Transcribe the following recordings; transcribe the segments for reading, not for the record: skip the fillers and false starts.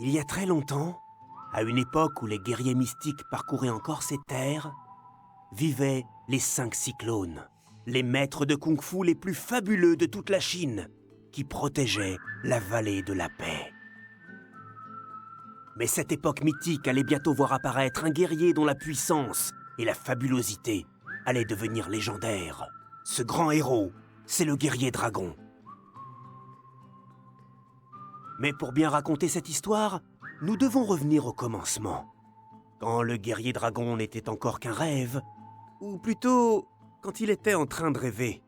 Il y a très longtemps, à une époque où les guerriers mystiques parcouraient encore ces terres, vivaient les 5 cyclones, les maîtres de kung-fu les plus fabuleux de toute la Chine, qui protégeaient la vallée de la paix. Mais cette époque mythique allait bientôt voir apparaître un guerrier dont la puissance et la fabulosité allaient devenir légendaires. Ce grand héros, c'est le guerrier dragon. Mais pour bien raconter cette histoire, nous devons revenir au commencement. Quand le guerrier dragon n'était encore qu'un rêve, ou plutôt quand il était en train de rêver.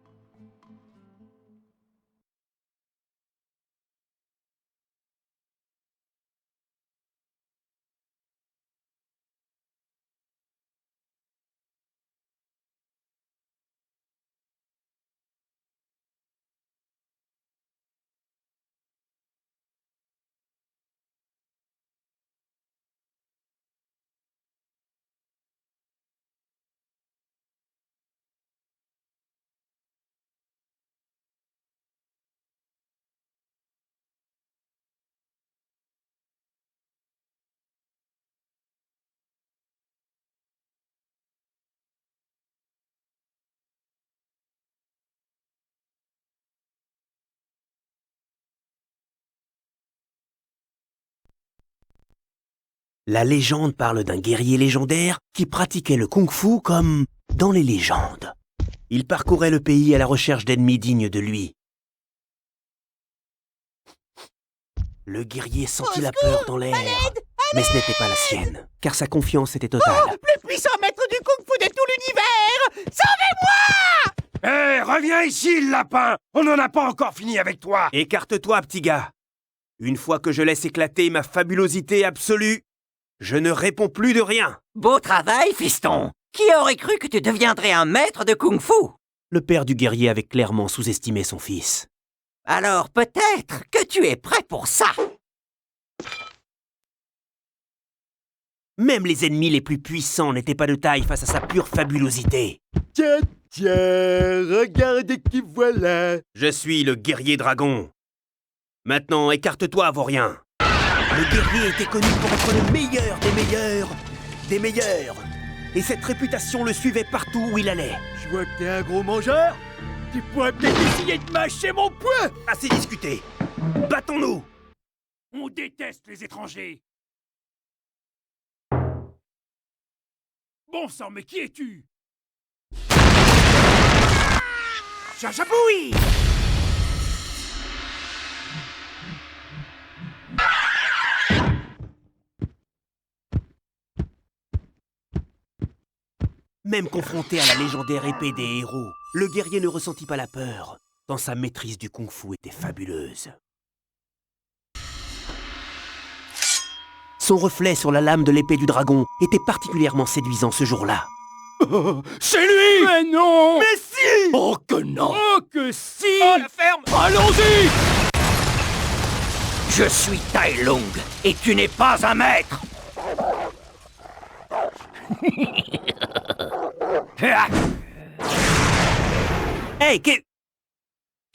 La légende parle d'un guerrier légendaire qui pratiquait le kung-fu comme dans les légendes. Il parcourait le pays à la recherche d'ennemis dignes de lui. Le guerrier sentit la peur dans l'air, mais ce n'était pas la sienne, car sa confiance était totale. Oh, le puissant maître du kung-fu de tout l'univers! Sauvez-moi! Hé, reviens ici, le lapin! On n'en a pas encore fini avec toi! Écarte-toi, petit gars. Une fois que je laisse éclater ma fabulosité absolue, je ne réponds plus de rien. Beau travail, fiston! Qui aurait cru que tu deviendrais un maître de kung-fu? Le père du guerrier avait clairement sous-estimé son fils. Alors peut-être que tu es prêt pour ça! Même les ennemis les plus puissants n'étaient pas de taille face à sa pure fabulosité. Tiens, regarde qui voilà. Je suis le guerrier dragon. Maintenant, écarte-toi, vaurien. Le guerrier était connu pour être le meilleur des meilleurs, des meilleurs. Et cette réputation le suivait partout où il allait. Je vois que t'es un gros mangeur. Tu pourrais peut-être essayer de mâcher mon poing. Assez discuté. Battons-nous. On déteste les étrangers! Bon sang, mais qui es-tu? Chachapoui! Même confronté à la légendaire épée des héros, le guerrier ne ressentit pas la peur, tant sa maîtrise du kung-fu était fabuleuse. Son reflet sur la lame de l'épée du dragon était particulièrement séduisant ce jour-là. C'est lui! Mais non. Mais si! Oh que non. Oh que si! Oh, la ferme! Allons-y! Je suis Tai Lung, et tu n'es pas un maître! Hey,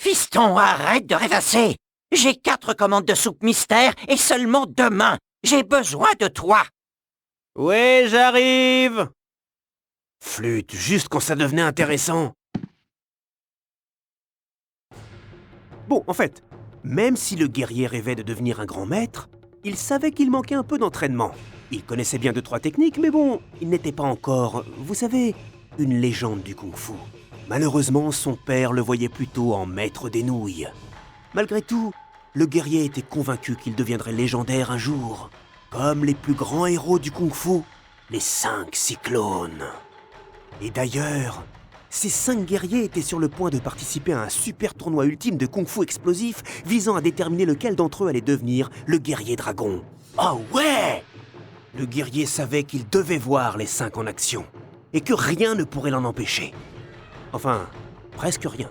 Fiston, arrête de rêvasser! J'ai 4 commandes de soupe mystère et seulement 2 mains. J'ai besoin de toi! Ouais, j'arrive. Flûte, juste quand ça devenait intéressant. Bon, en fait, même si le guerrier rêvait de devenir un grand maître, il savait qu'il manquait un peu d'entraînement. Il connaissait bien 2-3 techniques, mais bon, il n'était pas encore, vous savez, une légende du kung-fu. Malheureusement, son père le voyait plutôt en maître des nouilles. Malgré tout, le guerrier était convaincu qu'il deviendrait légendaire un jour, comme les plus grands héros du kung-fu, les 5 cyclones. Et d'ailleurs, ces 5 guerriers étaient sur le point de participer à un super tournoi ultime de kung-fu explosif visant à déterminer lequel d'entre eux allait devenir le guerrier dragon. Oh ouais! Le guerrier savait qu'il devait voir les 5 en action, et que rien ne pourrait l'en empêcher. Enfin, presque rien.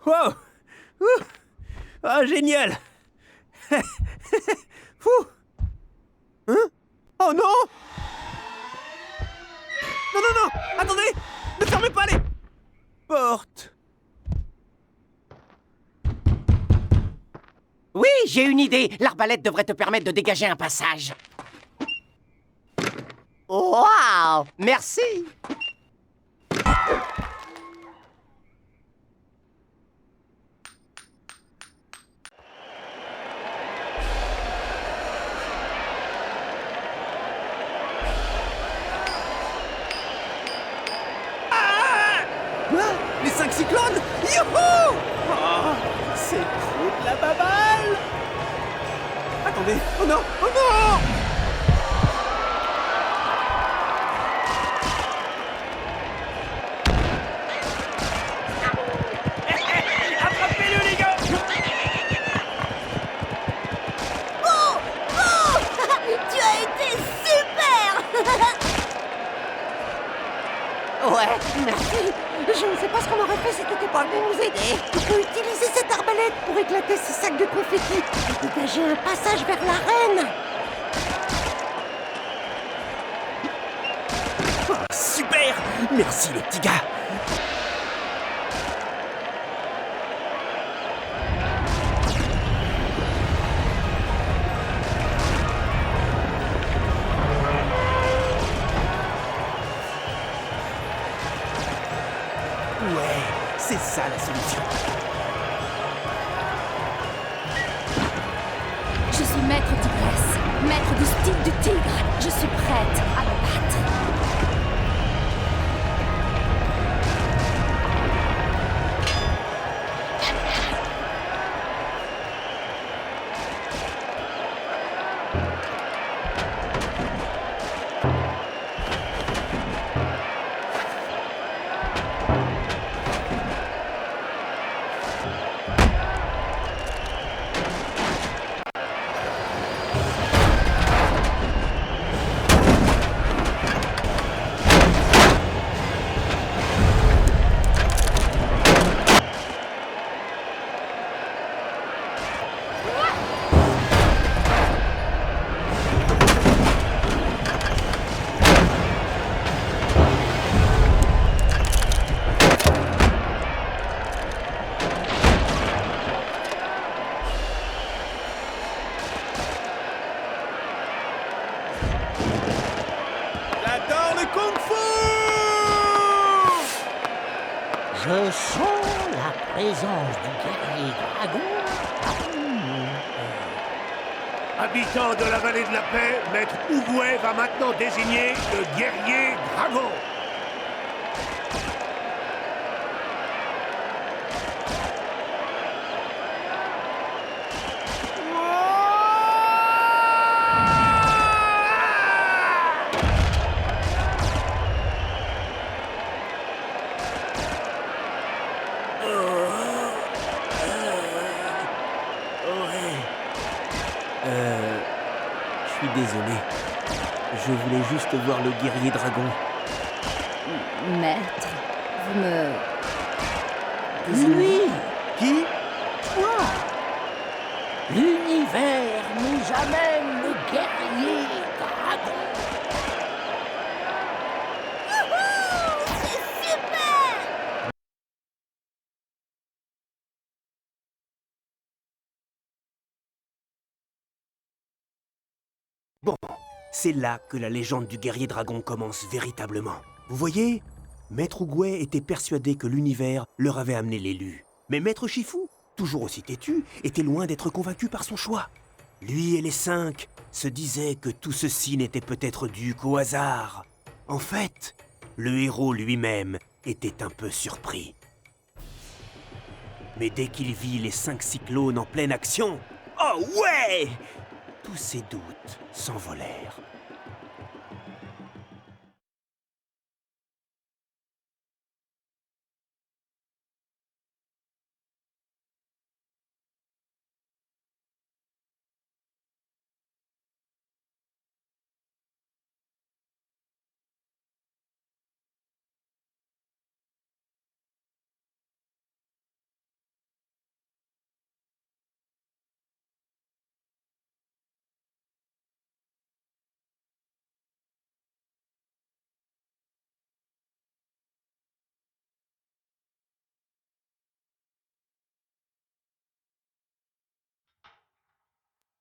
Wow! Ouh. Ah, génial! Fou! Hein? Oh non! Non, non, non! Attendez! Ne fermez pas les portes! Oui, j'ai une idée. L'arbalète devrait te permettre de dégager un passage. Waouh! Merci! Quoi? Les 5 cyclones? Youhou! Oh, c'est trop de la baballe! Attendez! Oh non! Oh non! Attrapez-le, les gars! Tu as été super! Ouais, merci. Je ne sais pas ce qu'on aurait fait si t'étais pas venu nous aider. Tu peux utiliser cette arbalète pour éclater ces sacs de confettis et dégager un passage vers l'arène. Ah, super! Merci les petits gars! Ouais, c'est ça la solution. Je suis maître tigresse, maître du style du tigre. Je suis prête à me battre. J'adore le kung-fu! Je sens la présence du guerrier dragon. Habitants de la vallée de la paix, Maître Ougouet va maintenant désigner le guerrier dragon. Je suis désolé. Je voulais juste voir le guerrier dragon. Maître, vous me... Lui, Qui? toi. L'univers nous amène le guerrier dragon. C'est super! Bon, c'est là que la légende du guerrier dragon commence véritablement. Vous voyez, Maître Ougouet était persuadé que l'univers leur avait amené l'élu. Mais Maître Shifu, toujours aussi têtu, était loin d'être convaincu par son choix. Lui et les 5 se disaient que tout ceci n'était peut-être dû qu'au hasard. En fait, le héros lui-même était un peu surpris. Mais dès qu'il vit les 5 cyclones en pleine action, oh ouais! Tous ses doutes s'envolèrent.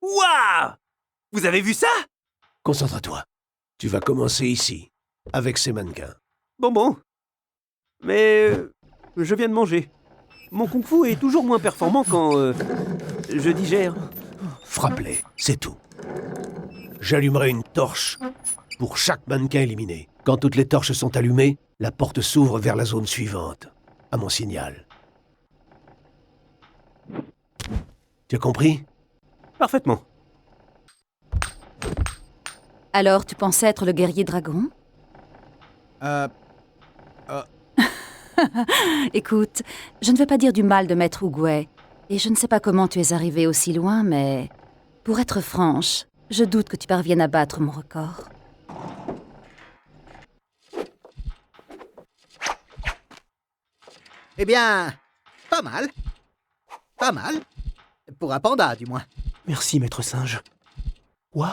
Waouh! Vous avez vu ça? Concentre-toi. Tu vas commencer ici, avec ces mannequins. Bon. Mais je viens de manger. Mon kung-fu est toujours moins performant quand je digère. Frappe-les, c'est tout. J'allumerai une torche pour chaque mannequin éliminé. Quand toutes les torches sont allumées, la porte s'ouvre vers la zone suivante, à mon signal. Tu as compris? Parfaitement. Alors, tu pensais être le guerrier dragon? Écoute, je ne veux pas dire du mal de Maître Oogway, et je ne sais pas comment tu es arrivé aussi loin, mais pour être franche, je doute que tu parviennes à battre mon record. Eh bien, pas mal. Pas mal. Pour un panda, du moins. Merci, Maître Singe. Waouh!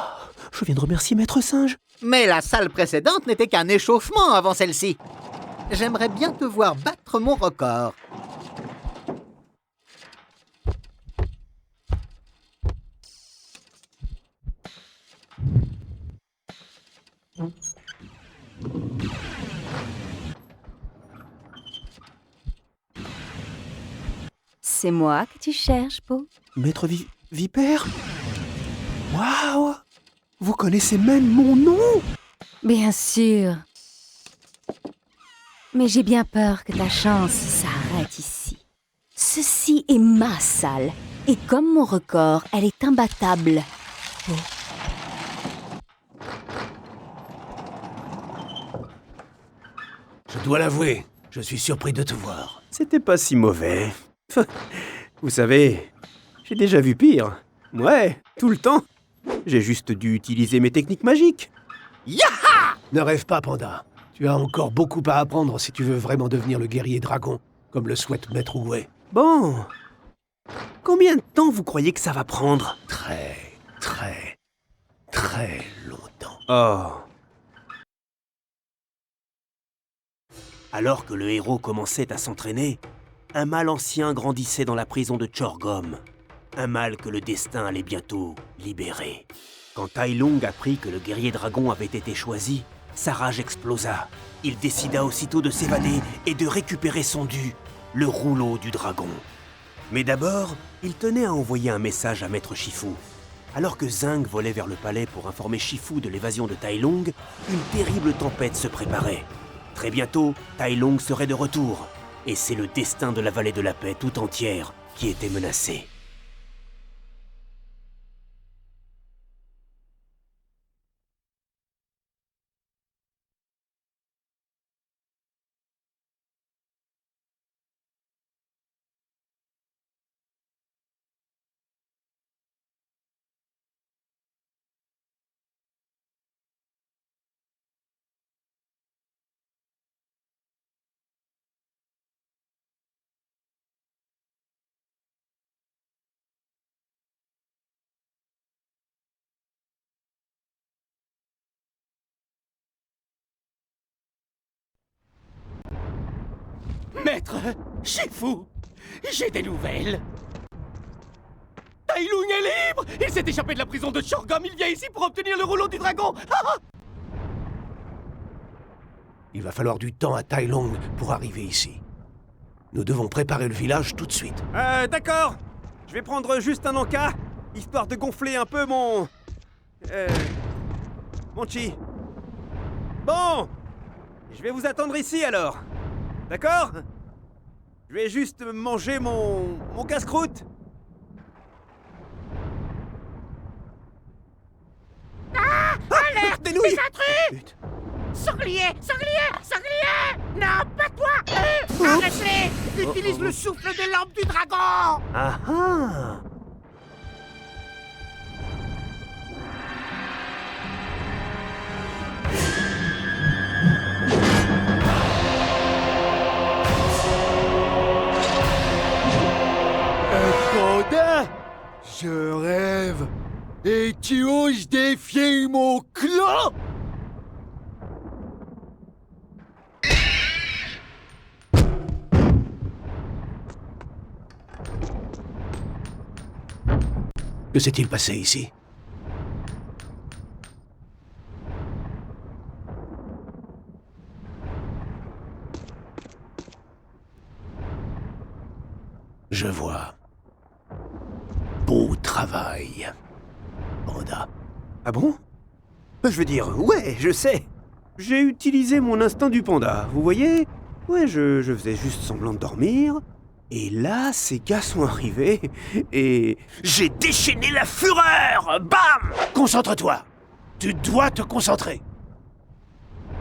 Je viens de remercier Maître Singe. Mais la salle précédente n'était qu'un échauffement avant celle-ci. J'aimerais bien te voir battre mon record. C'est moi que tu cherches, Po? Maître Vipère? Waouh! Vous connaissez même mon nom? Bien sûr. Mais j'ai bien peur que ta chance s'arrête ici. Ceci est ma salle. Et comme mon record, elle est imbattable. Po. Je dois l'avouer, je suis surpris de te voir. C'était pas si mauvais. Vous savez, j'ai déjà vu pire. Ouais, tout le temps. J'ai juste dû utiliser mes techniques magiques. Ne rêve pas, Panda. Tu as encore beaucoup à apprendre si tu veux vraiment devenir le guerrier dragon, comme le souhaite Maître Oogway. Bon. Combien de temps vous croyez que ça va prendre? Très longtemps. Oh. Alors que le héros commençait à s'entraîner, un mal ancien grandissait dans la prison de Chorgom. Un mal que le destin allait bientôt libérer. Quand Tai Lung apprit que le guerrier dragon avait été choisi, sa rage explosa. Il décida aussitôt de s'évader et de récupérer son dû, le rouleau du dragon. Mais d'abord, il tenait à envoyer un message à Maître Shifu. Alors que Zhang volait vers le palais pour informer Shifu de l'évasion de Tai Lung, une terrible tempête se préparait. Très bientôt, Tai Lung serait de retour. Et c'est le destin de la vallée de la paix tout entière qui était menacé. Maître Shifu, j'ai des nouvelles. Tai Lung est libre! Il s'est échappé de la prison de Chorgom, il vient ici pour obtenir le rouleau du dragon! Il va falloir du temps à Tai Lung pour arriver ici. Nous devons préparer le village tout de suite. D'accord. Je vais prendre juste un encas, histoire de gonfler un peu mon chi. Bon, je vais vous attendre ici alors. D'accord? Je vais juste manger mon casse-croûte. Alerte! Des nouilles! Des intrus! Chut. Sanglier! Non, pas toi! Arrête-les! Utilise le souffle de lampe du dragon! Ah ah! Panda, je rêve. Et tu oses défier mon clan? Que s'est-il passé ici? Je vois. Beau travail, Panda. Ah bon? Je veux dire, ouais, je sais. J'ai utilisé mon instinct du panda, vous voyez? Ouais, je faisais juste semblant de dormir. Et là, ces gars sont arrivés et... j'ai déchaîné la fureur! Bam! Concentre-toi! Tu dois te concentrer!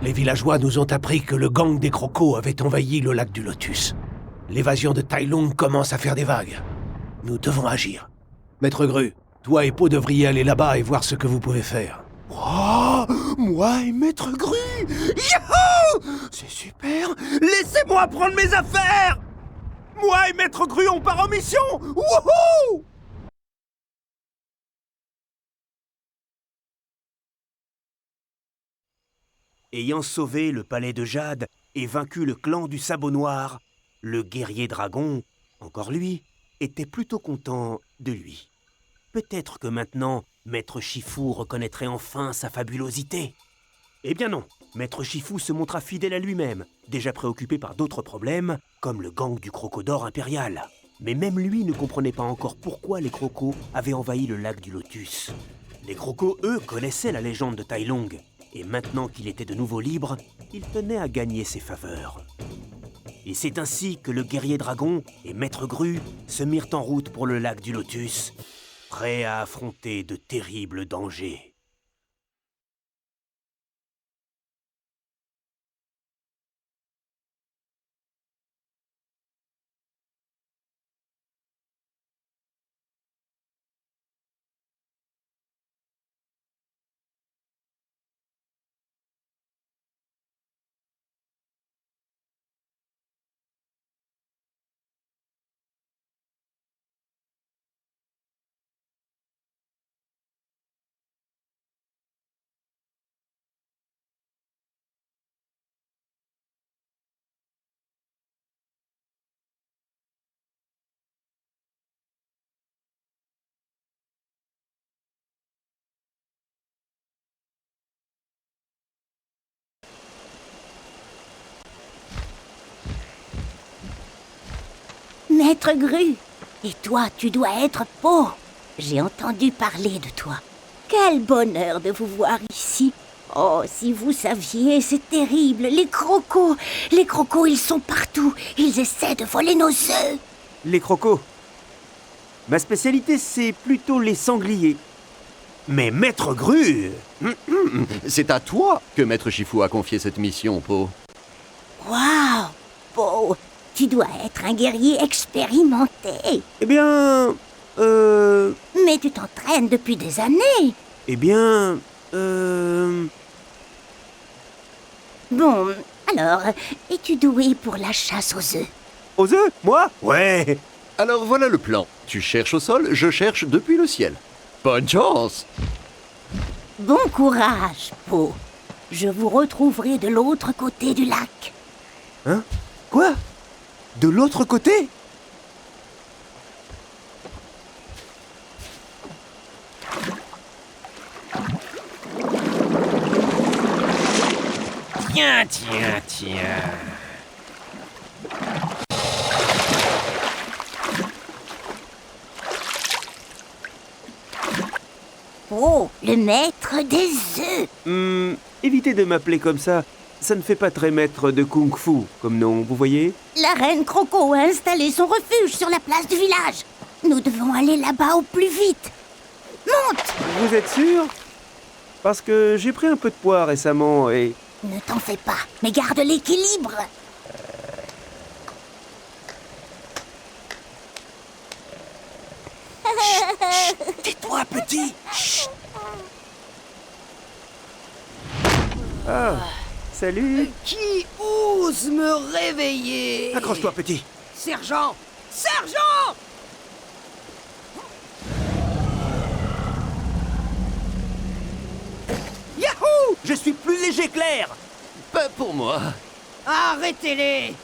Les villageois nous ont appris que le gang des crocos avait envahi le lac du Lotus. L'évasion de Tai Lung commence à faire des vagues. Nous devons agir. Maître Gru, toi et Po devriez aller là-bas et voir ce que vous pouvez faire. Oh, moi et Maître Gru! Youhou! C'est super! Laissez-moi prendre mes affaires! Moi et Maître Gru, on part en mission! Wouhou! Ayant sauvé le palais de Jade et vaincu le clan du Sabot Noir, le guerrier dragon, encore lui, était plutôt content de lui. Peut-être que maintenant, Maître Shifu reconnaîtrait enfin sa fabulosité. Eh bien non, Maître Shifu se montra fidèle à lui-même, déjà préoccupé par d'autres problèmes, comme le gang du crocodore impérial. Mais même lui ne comprenait pas encore pourquoi les crocos avaient envahi le lac du Lotus. Les crocos, eux, connaissaient la légende de Tai Lung, et maintenant qu'il était de nouveau libre, il tenait à gagner ses faveurs. Et c'est ainsi que le guerrier dragon et Maître Gru se mirent en route pour le lac du Lotus, prêts à affronter de terribles dangers. Maître Gru, et toi, tu dois être Po. J'ai entendu parler de toi. Quel bonheur de vous voir ici. Oh, si vous saviez, c'est terrible. Les crocos, ils sont partout. Ils essaient de voler nos œufs. Les crocos. Ma spécialité, c'est plutôt les sangliers. Mais Maître Gru... C'est à toi que Maître Shifu a confié cette mission, Po. Waouh, Po, tu dois être un guerrier expérimenté. Eh bien... Mais tu t'entraînes depuis des années. Eh bien... Bon, alors, es-tu doué pour la chasse aux œufs? Aux œufs? Moi? Ouais. Alors voilà le plan. Tu cherches au sol, je cherche depuis le ciel. Bonne chance! Bon courage, Po. Je vous retrouverai de l'autre côté du lac. Hein? Quoi? De l'autre côté? Tiens, tiens, tiens. Po, le maître des œufs. Évitez de m'appeler comme ça. Ça ne fait pas très maître de kung-fu comme nom, vous voyez? La reine Croco a installé son refuge sur la place du village. Nous devons aller là-bas au plus vite. Monte! Vous êtes sûr? Parce que j'ai pris un peu de poids récemment et... Ne t'en fais pas, mais garde l'équilibre. Tais-toi, petit. Ah, salut. Qui ose me réveiller? Accroche-toi, petit. Sergent! Sergent! Yahoo! Je suis plus léger que l'air. Pas pour moi. Arrêtez-les!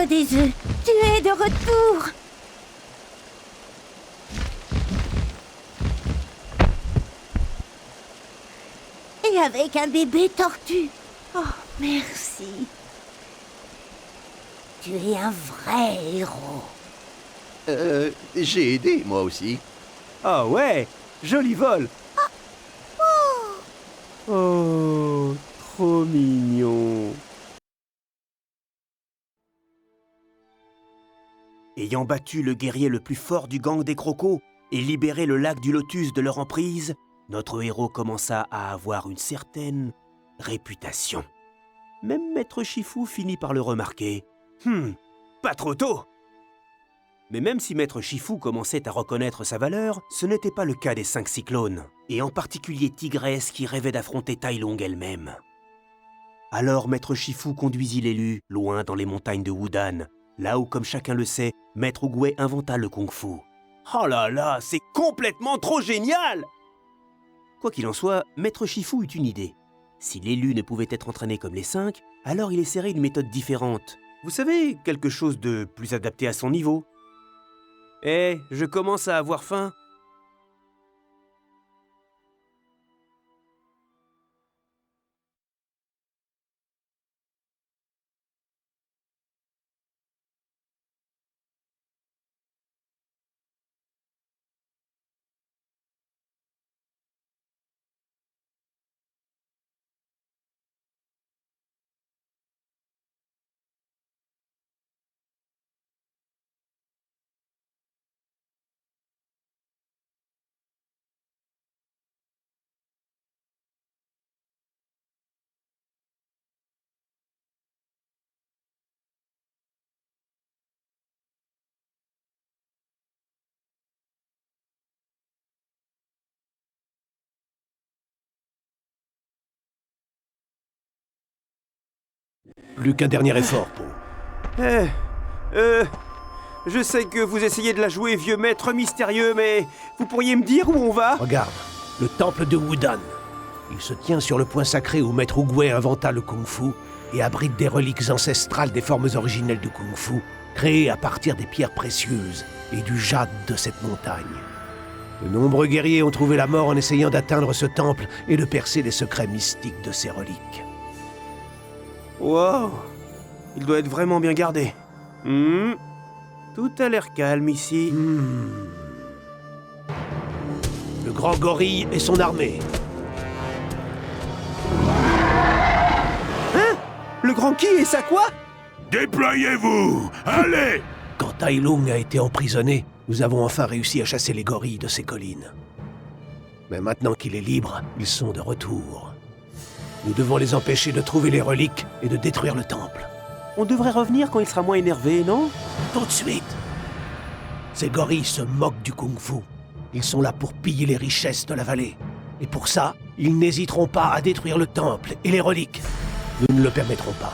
Roi des œufs, tu es de retour. Et avec un bébé tortue. Oh, merci. Tu es un vrai héros. J'ai aidé, moi aussi. Ah ouais, joli vol. Oh, trop mignon. Ayant battu le guerrier le plus fort du gang des crocos et libéré le lac du Lotus de leur emprise, notre héros commença à avoir une certaine réputation. Même Maître Shifu finit par le remarquer. Pas trop tôt. Mais même si Maître Shifu commençait à reconnaître sa valeur, ce n'était pas le cas des 5 cyclones, et en particulier Tigresse qui rêvait d'affronter Tai Lung elle-même. Alors Maître Shifu conduisit l'élu loin dans les montagnes de Wudan, là où, comme chacun le sait, Maître Oogway inventa le kung-fu. Oh là là, c'est complètement trop génial! Quoi qu'il en soit, Maître Shifu eut une idée. Si l'élu ne pouvait être entraîné comme les 5, alors il essaierait une méthode différente. Vous savez, quelque chose de plus adapté à son niveau. Eh, je commence à avoir faim. Plus qu'un dernier effort, Po. Je sais que vous essayez de la jouer, vieux maître mystérieux, mais vous pourriez me dire où on va? Regarde, le temple de Wudan. Il se tient sur le point sacré où Maître Oogway inventa le kung-fu et abrite des reliques ancestrales des formes originelles du kung-fu, créées à partir des pierres précieuses et du jade de cette montagne. De nombreux guerriers ont trouvé la mort en essayant d'atteindre ce temple et de percer les secrets mystiques de ces reliques. Wow, il doit être vraiment bien gardé. Tout a l'air calme ici. Le grand gorille et son armée. Hein? Le grand qui et ça quoi? Déployez-vous! Allez! Quand Tai Lung a été emprisonné, nous avons enfin réussi à chasser les gorilles de ces collines. Mais maintenant qu'il est libre, ils sont de retour. Nous devons les empêcher de trouver les reliques et de détruire le temple. On devrait revenir quand il sera moins énervé, non? Tout de suite. Ces gorilles se moquent du kung-fu. Ils sont là pour piller les richesses de la vallée. Et pour ça, ils n'hésiteront pas à détruire le temple et les reliques. Nous ne le permettrons pas.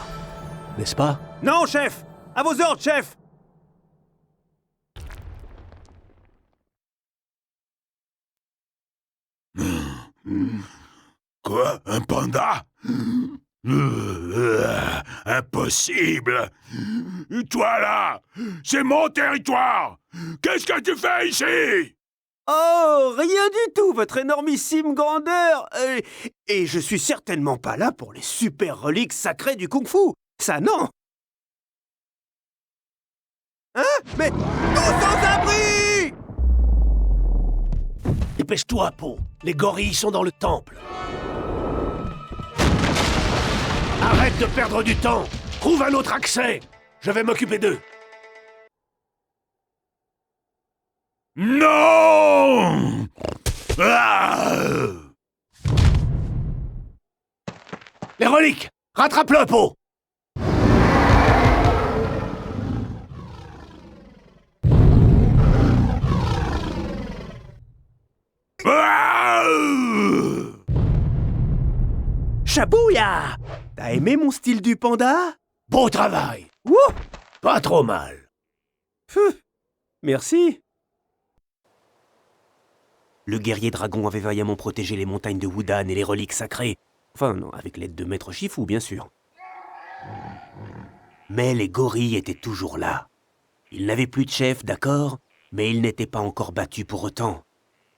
N'est-ce pas? Non, chef! À vos ordres, chef! Quoi? Un panda? Impossible! Toi là! C'est mon territoire! Qu'est-ce que tu fais ici? Oh, rien du tout, votre énormissime grandeur! Et je suis certainement pas là pour les super reliques sacrées du kung-fu! Ça, non! Hein? Mais... tous sans abri! Dépêche-toi, Po. Les gorilles sont dans le temple. Arrête de perdre du temps. Trouve un autre accès. Je vais m'occuper d'eux. Non! Les reliques! Rattrape-le, Po! Chabouya! T'as aimé mon style du panda? Beau travail! Wouh! Pas trop mal. Merci. Le guerrier dragon avait vaillamment protégé les montagnes de Wudan et les reliques sacrées. Enfin, non, avec l'aide de Maître Shifu, bien sûr. Mais les gorilles étaient toujours là. Ils n'avaient plus de chef, d'accord, mais ils n'étaient pas encore battus pour autant.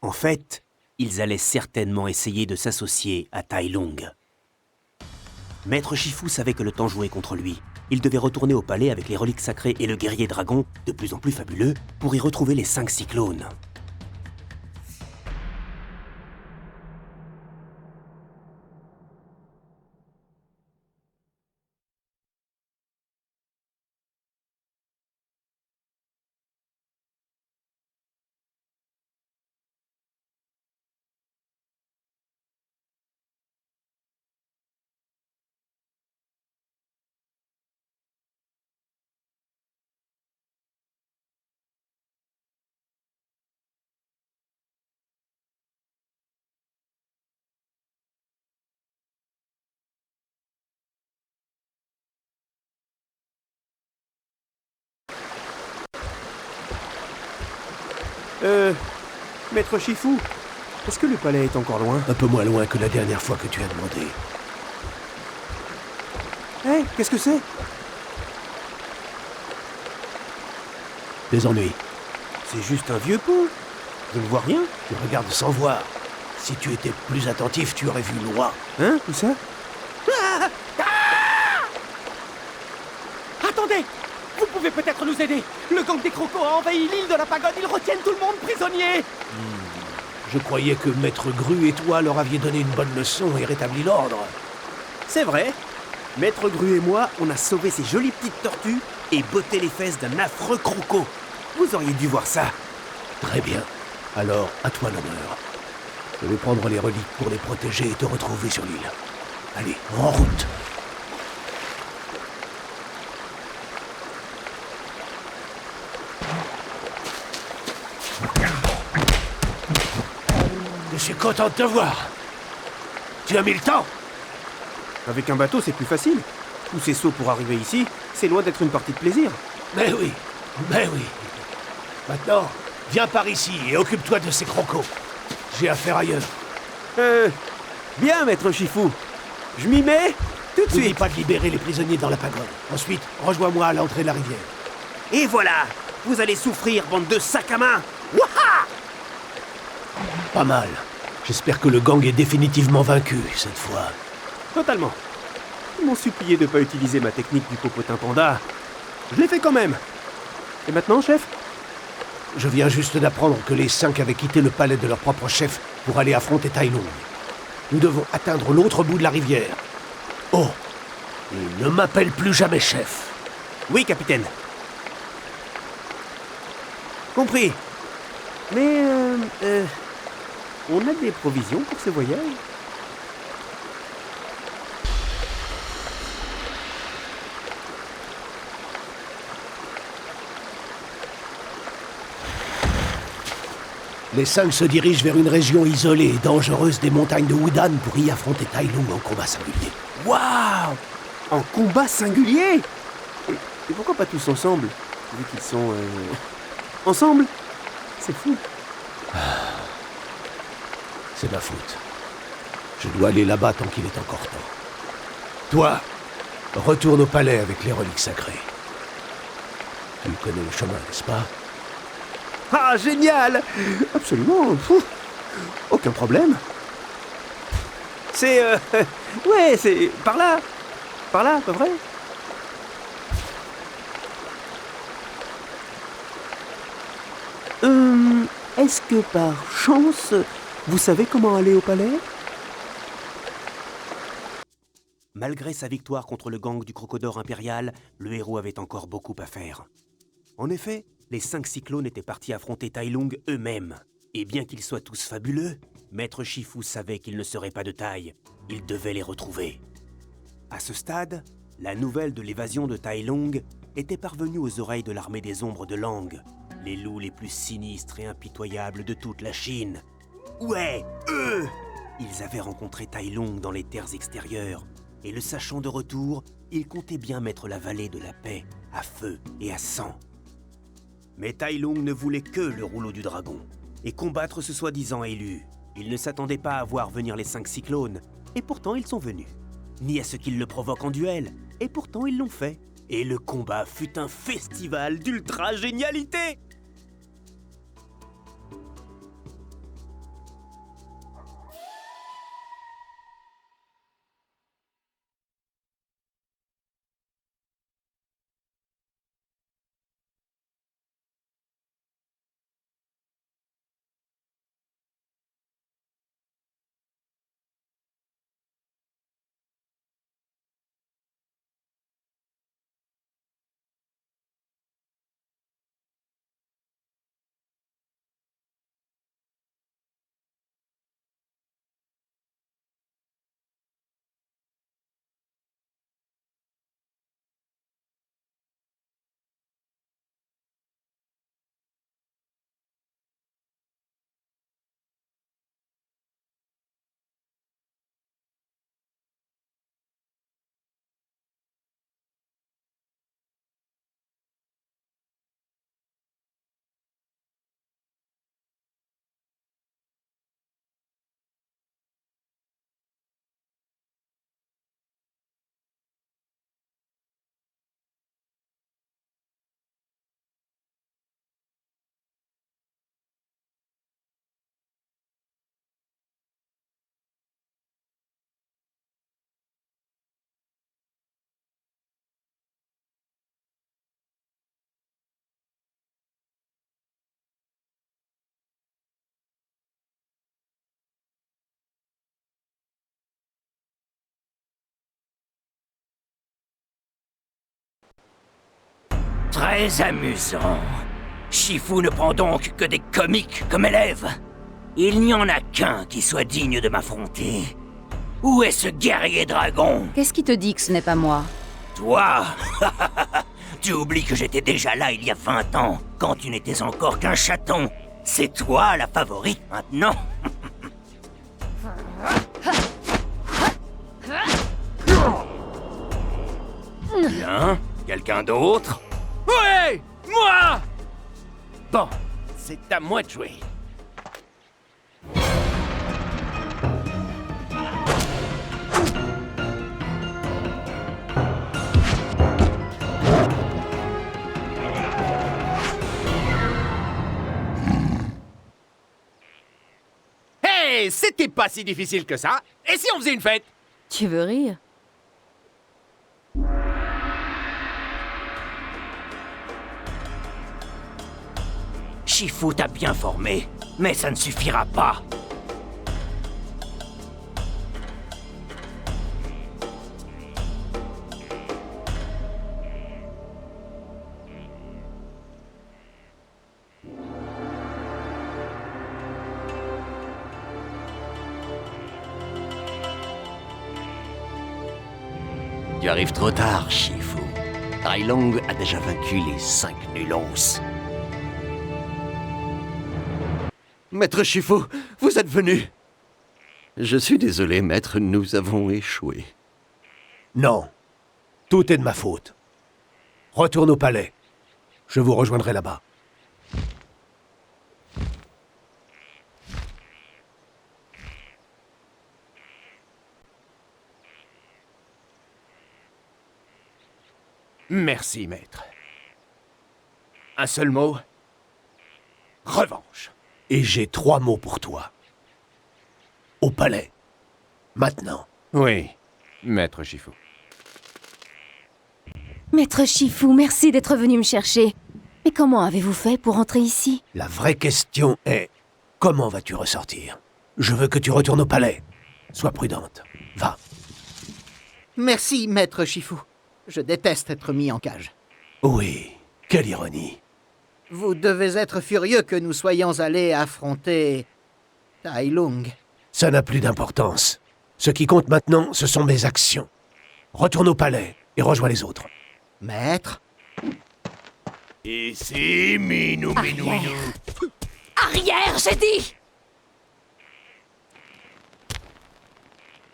En fait, ils allaient certainement essayer de s'associer à Tai Lung. Maître Shifu savait que le temps jouait contre lui. Il devait retourner au palais avec les reliques sacrées et le guerrier dragon, de plus en plus fabuleux, pour y retrouver les 5 cyclones. Maître Shifu, est-ce que le palais est encore loin? Un peu moins loin que la dernière fois que tu as demandé. Hé, qu'est-ce que c'est? Des ennuis. C'est juste un vieux pont. Je ne vois rien. Tu regardes sans voir. Si tu étais plus attentif, tu aurais vu loin. Hein? Où ça? Attendez! Vous pouvez peut-être nous aider! Le gang des crocos a envahi l'île de la pagode, ils retiennent tout le monde prisonnier! Je croyais que Maître Gru et toi leur aviez donné une bonne leçon et rétabli l'ordre. C'est vrai. Maître Gru et moi, on a sauvé ces jolies petites tortues et botté les fesses d'un affreux croco. Vous auriez dû voir ça. Très bien. Alors, à toi l'honneur. Je vais prendre les reliques pour les protéger et te retrouver sur l'île. Allez, en route! Je suis content de te voir. Tu as mis le temps. Avec un bateau, c'est plus facile. Tous ces sauts pour arriver ici, c'est loin d'être une partie de plaisir. Mais oui, mais oui. Maintenant, viens par ici et occupe-toi de ces crocos. J'ai affaire ailleurs. Bien, Maître Shifu. Je m'y mets tout de N'oublie suite. pas de libérer les prisonniers dans la pagode. Ensuite, rejoins-moi à l'entrée de la rivière. Et voilà. Vous allez souffrir, bande de sacs à main. Pas mal. J'espère que le gang est définitivement vaincu, cette fois. Totalement. Ils m'ont supplié de ne pas utiliser ma technique du popotin panda. Je l'ai fait quand même. Et maintenant, chef? Je viens juste d'apprendre que les 5 avaient quitté le palais de leur propre chef pour aller affronter Tai Lung. Nous devons atteindre l'autre bout de la rivière. Oh! Et ne m'appelle plus jamais chef. Oui, capitaine. Compris. Mais, on a des provisions pour ce voyage? Les 5 se dirigent vers une région isolée et dangereuse des montagnes de Wudan pour y affronter Tai Lung en combat singulier. Waouh! En combat singulier? Et pourquoi pas tous ensemble? Vu qu'ils sont... ensemble? C'est fou. C'est ma faute. Je dois aller là-bas tant qu'il est encore temps. Toi, retourne au palais avec les reliques sacrées. Tu connais le chemin, n'est-ce pas? Ah, génial! Absolument. Aucun problème. C'est... ouais, c'est... par là. Par là, pas vrai? Est-ce que par chance, vous savez comment aller au palais? Malgré sa victoire contre le gang du Crocodore impérial, le héros avait encore beaucoup à faire. En effet, les 5 cyclones étaient partis affronter Tai Lung eux-mêmes. Et bien qu'ils soient tous fabuleux, Maître Shifu savait qu'ils ne seraient pas de taille. Il devait les retrouver. À ce stade, la nouvelle de l'évasion de Tai Lung était parvenue aux oreilles de l'armée des ombres de Lang, les loups les plus sinistres et impitoyables de toute la Chine. Ouais, eux! Ils avaient rencontré Tai Lung dans les terres extérieures, et le sachant de retour, ils comptaient bien mettre la vallée de la paix à feu et à sang. Mais Tai Lung ne voulait que le rouleau du dragon, et combattre ce soi-disant élu. Il ne s'attendait pas à voir venir les 5 cyclones, et pourtant ils sont venus. Ni à ce qu'ils le provoquent en duel, et pourtant ils l'ont fait. Et le combat fut un festival d'ultra-génialité. Très amusant. Shifu ne prend donc que des comiques comme élève. Il n'y en a qu'un qui soit digne de m'affronter. Où est ce guerrier dragon? Qu'est-ce qui te dit que ce n'est pas moi? Toi? Tu oublies que j'étais déjà là il y a 20 ans, quand tu n'étais encore qu'un chaton. C'est toi la favorite maintenant? Bien, quelqu'un d'autre? Ouais! Moi! Bon, c'est à moi de jouer. Hey, c'était pas si difficile que ça. Et si on faisait une fête? Tu veux rire? Shifu t'a bien formé, mais ça ne suffira pas. Tu arrives trop tard, Shifu. Tai Lung a déjà vaincu les 5 nulos. Maître Shifu, vous êtes venu. Je suis désolé, maître, nous avons échoué. Non. Tout est de ma faute. Retourne au palais. Je vous rejoindrai là-bas. Merci, maître. Un seul mot. Revanche. Et j'ai 3 mots pour toi. Au palais. Maintenant. Oui, maître Shifu. Maître Shifu, merci d'être venu me chercher. Mais comment avez-vous fait pour entrer ici? La vraie question est, comment vas-tu ressortir? Je veux que tu retournes au palais. Sois prudente. Va. Merci, maître Shifu. Je déteste être mis en cage. Oui, quelle ironie. Vous devez être furieux que nous soyons allés affronter Tai Lung. Ça n'a plus d'importance. Ce qui compte maintenant, ce sont mes actions. Retourne au palais et rejoins les autres. Maître? Ici, minou, minou, minou. Arrière, j'ai dit!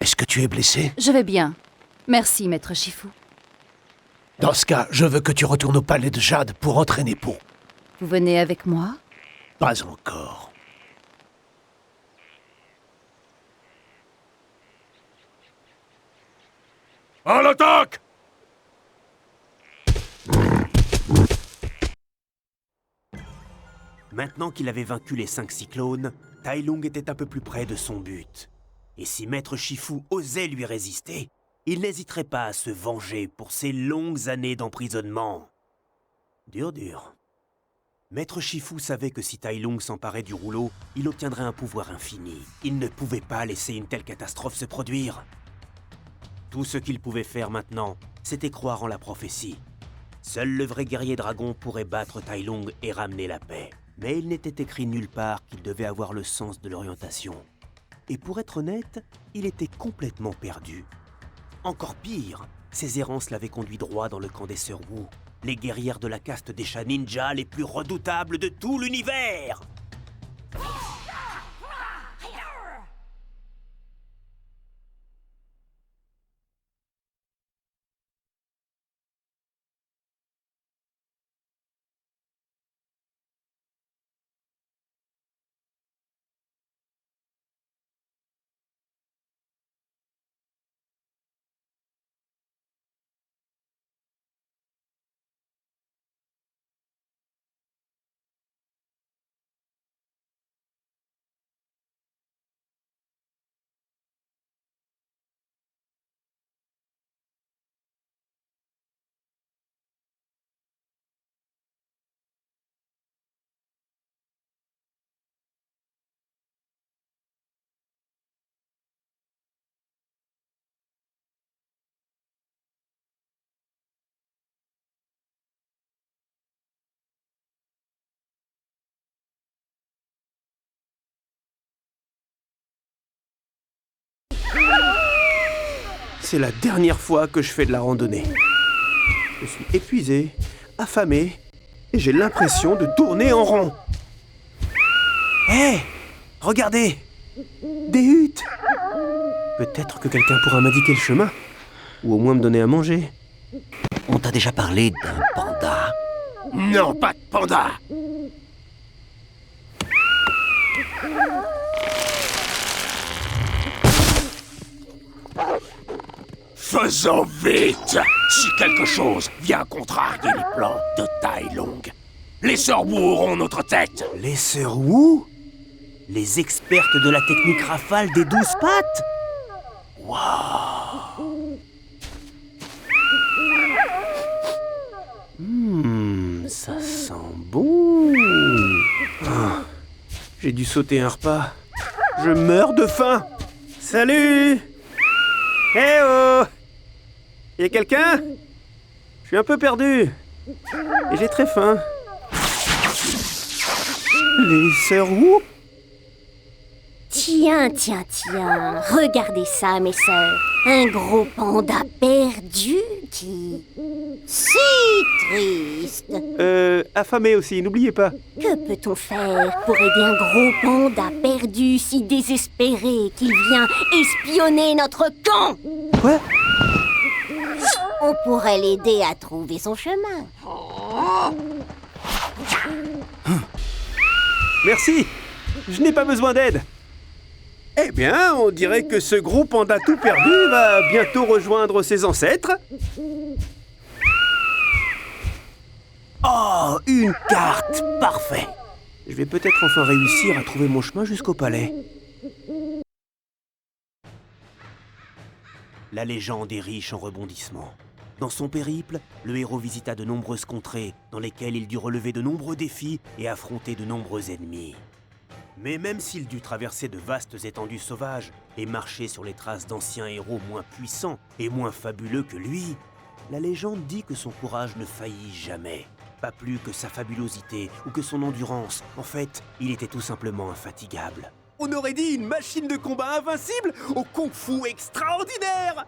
Est-ce que tu es blessé? Je vais bien. Merci, maître Shifu. Dans ce cas, je veux que tu retournes au palais de Jade pour entraîner Po. Vous venez avec moi? Pas encore. À l'attaque! Maintenant qu'il avait vaincu les 5 cyclones, Tai Lung était un peu plus près de son but. Et si Maître Shifu osait lui résister, il n'hésiterait pas à se venger pour ses longues années d'emprisonnement. Dur. Maître Shifu savait que si Tai Lung s'emparait du rouleau, il obtiendrait un pouvoir infini. Il ne pouvait pas laisser une telle catastrophe se produire. Tout ce qu'il pouvait faire maintenant, c'était croire en la prophétie. Seul le vrai guerrier dragon pourrait battre Tai Lung et ramener la paix. Mais il n'était écrit nulle part qu'il devait avoir le sens de l'orientation. Et pour être honnête, il était complètement perdu. Encore pire, ses errances l'avaient conduit droit dans le camp des Sœurs Wu, les guerrières de la caste des chats ninja les plus redoutables de tout l'univers. C'est la dernière fois que je fais de la randonnée. Je suis épuisé, affamé, et j'ai l'impression de tourner en rond. Hé, regardez, des huttes. Peut-être que quelqu'un pourra m'indiquer le chemin, ou au moins me donner à manger. On t'a déjà parlé d'un panda? Non, pas de panda! Faisons vite! Si quelque chose vient contrarier les plans de Tai Lung, les Sœurs Wu auront notre tête! Les Sœurs Wu? Les expertes de la technique rafale des 12 pattes? Waouh! Ça sent bon. Ah, j'ai dû sauter un repas. Je meurs de faim. Salut! Eh oh! Y'a quelqu'un? Je suis un peu perdu. Et j'ai très faim. Les Sœurs Wu? Tiens, regardez ça, mes sœurs. Un gros panda perdu qui... Si triste. Affamé aussi, n'oubliez pas. Que peut-on faire pour aider un gros panda perdu si désespéré qu'il vient espionner notre camp? Quoi? On pourrait l'aider à trouver son chemin. Merci. Je n'ai pas besoin d'aide. Eh bien, on dirait que ce gros panda tout perdu va bientôt rejoindre ses ancêtres. Oh, une carte! Parfait! Je vais peut-être enfin réussir à trouver mon chemin jusqu'au palais. La légende est riche en rebondissements. Dans son périple, le héros visita de nombreuses contrées dans lesquelles il dut relever de nombreux défis et affronter de nombreux ennemis. Mais même s'il dut traverser de vastes étendues sauvages et marcher sur les traces d'anciens héros moins puissants et moins fabuleux que lui, la légende dit que son courage ne faillit jamais. Pas plus que sa fabulosité ou que son endurance. En fait, il était tout simplement infatigable. On aurait dit une machine de combat invincible au kung-fu extraordinaire!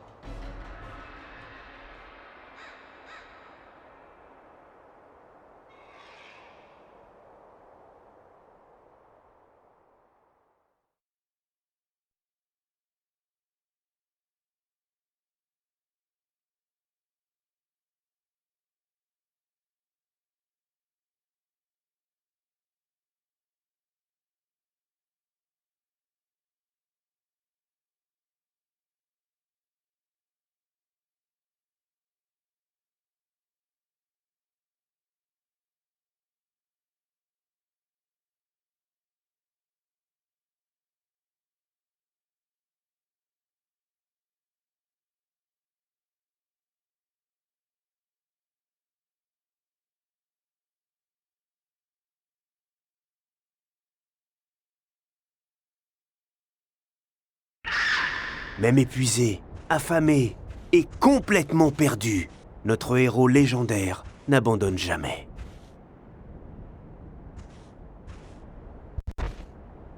Même épuisé, affamé et complètement perdu, notre héros légendaire n'abandonne jamais.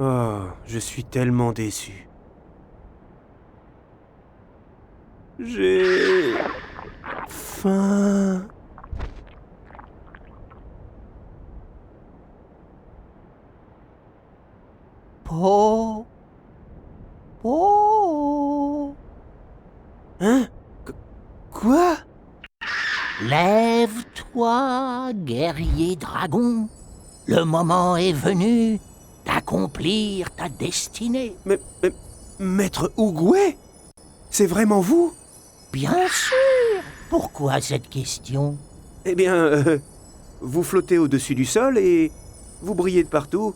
Oh, je suis tellement déçu. J'ai faim. Po. Po. Hein? Quoi? Lève-toi, guerrier dragon. Le moment est venu d'accomplir ta destinée. Mais Maître Ougouet? C'est vraiment vous? Bien sûr. Pourquoi cette question? Eh bien, vous flottez au-dessus du sol et vous brillez de partout.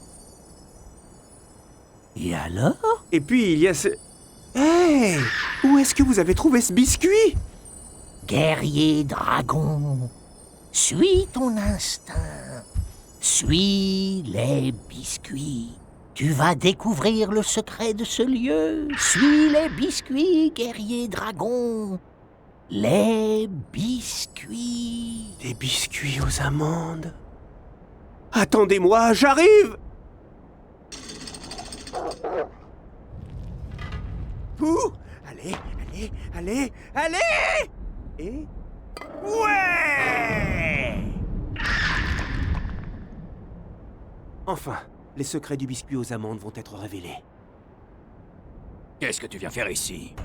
Et alors? Et puis il y a ce... Hey! Où est-ce que vous avez trouvé ce biscuit? Guerrier dragon, suis ton instinct. Suis les biscuits. Tu vas découvrir le secret de ce lieu. Suis les biscuits, guerrier dragon. Les biscuits. Des biscuits aux amandes. Attendez-moi, j'arrive! Ouh! Allez, allez, allez, allez! Et... Ouais! Enfin, les secrets du biscuit aux amandes vont être révélés. Qu'est-ce que tu viens faire ici?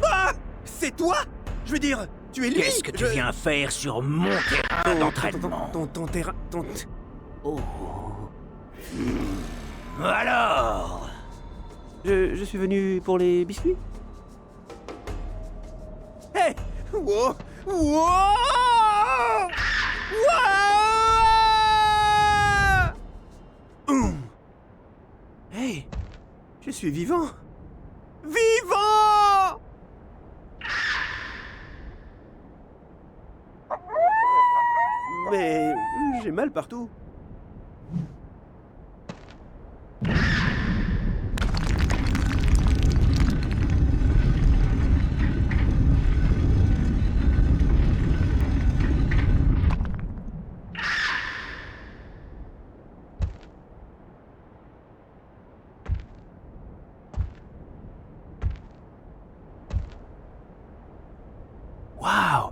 Ah! C'est toi? Je veux dire, tu es lui! Qu'est-ce que tu viens faire sur mon terrain d'entraînement? Ton terrain... Oh. Alors? Je suis venu pour les biscuits. Hé! Wow! Wow! Wow! Hey! Je suis vivant! Vivant! Mais j'ai mal partout. Waouh!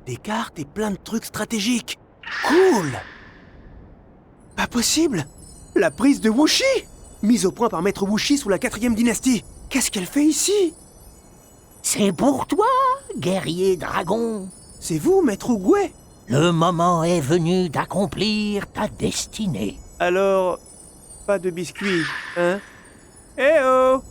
Des cartes et plein de trucs stratégiques. Cool! Pas possible! La prise de Wuxi! Mise au point par Maître Wuxi sous la 4e dynastie. Qu'est-ce qu'elle fait ici? C'est pour toi, guerrier dragon. C'est vous, Maître Ougouet? Le moment est venu d'accomplir ta destinée. Alors, pas de biscuits, hein? Eh oh!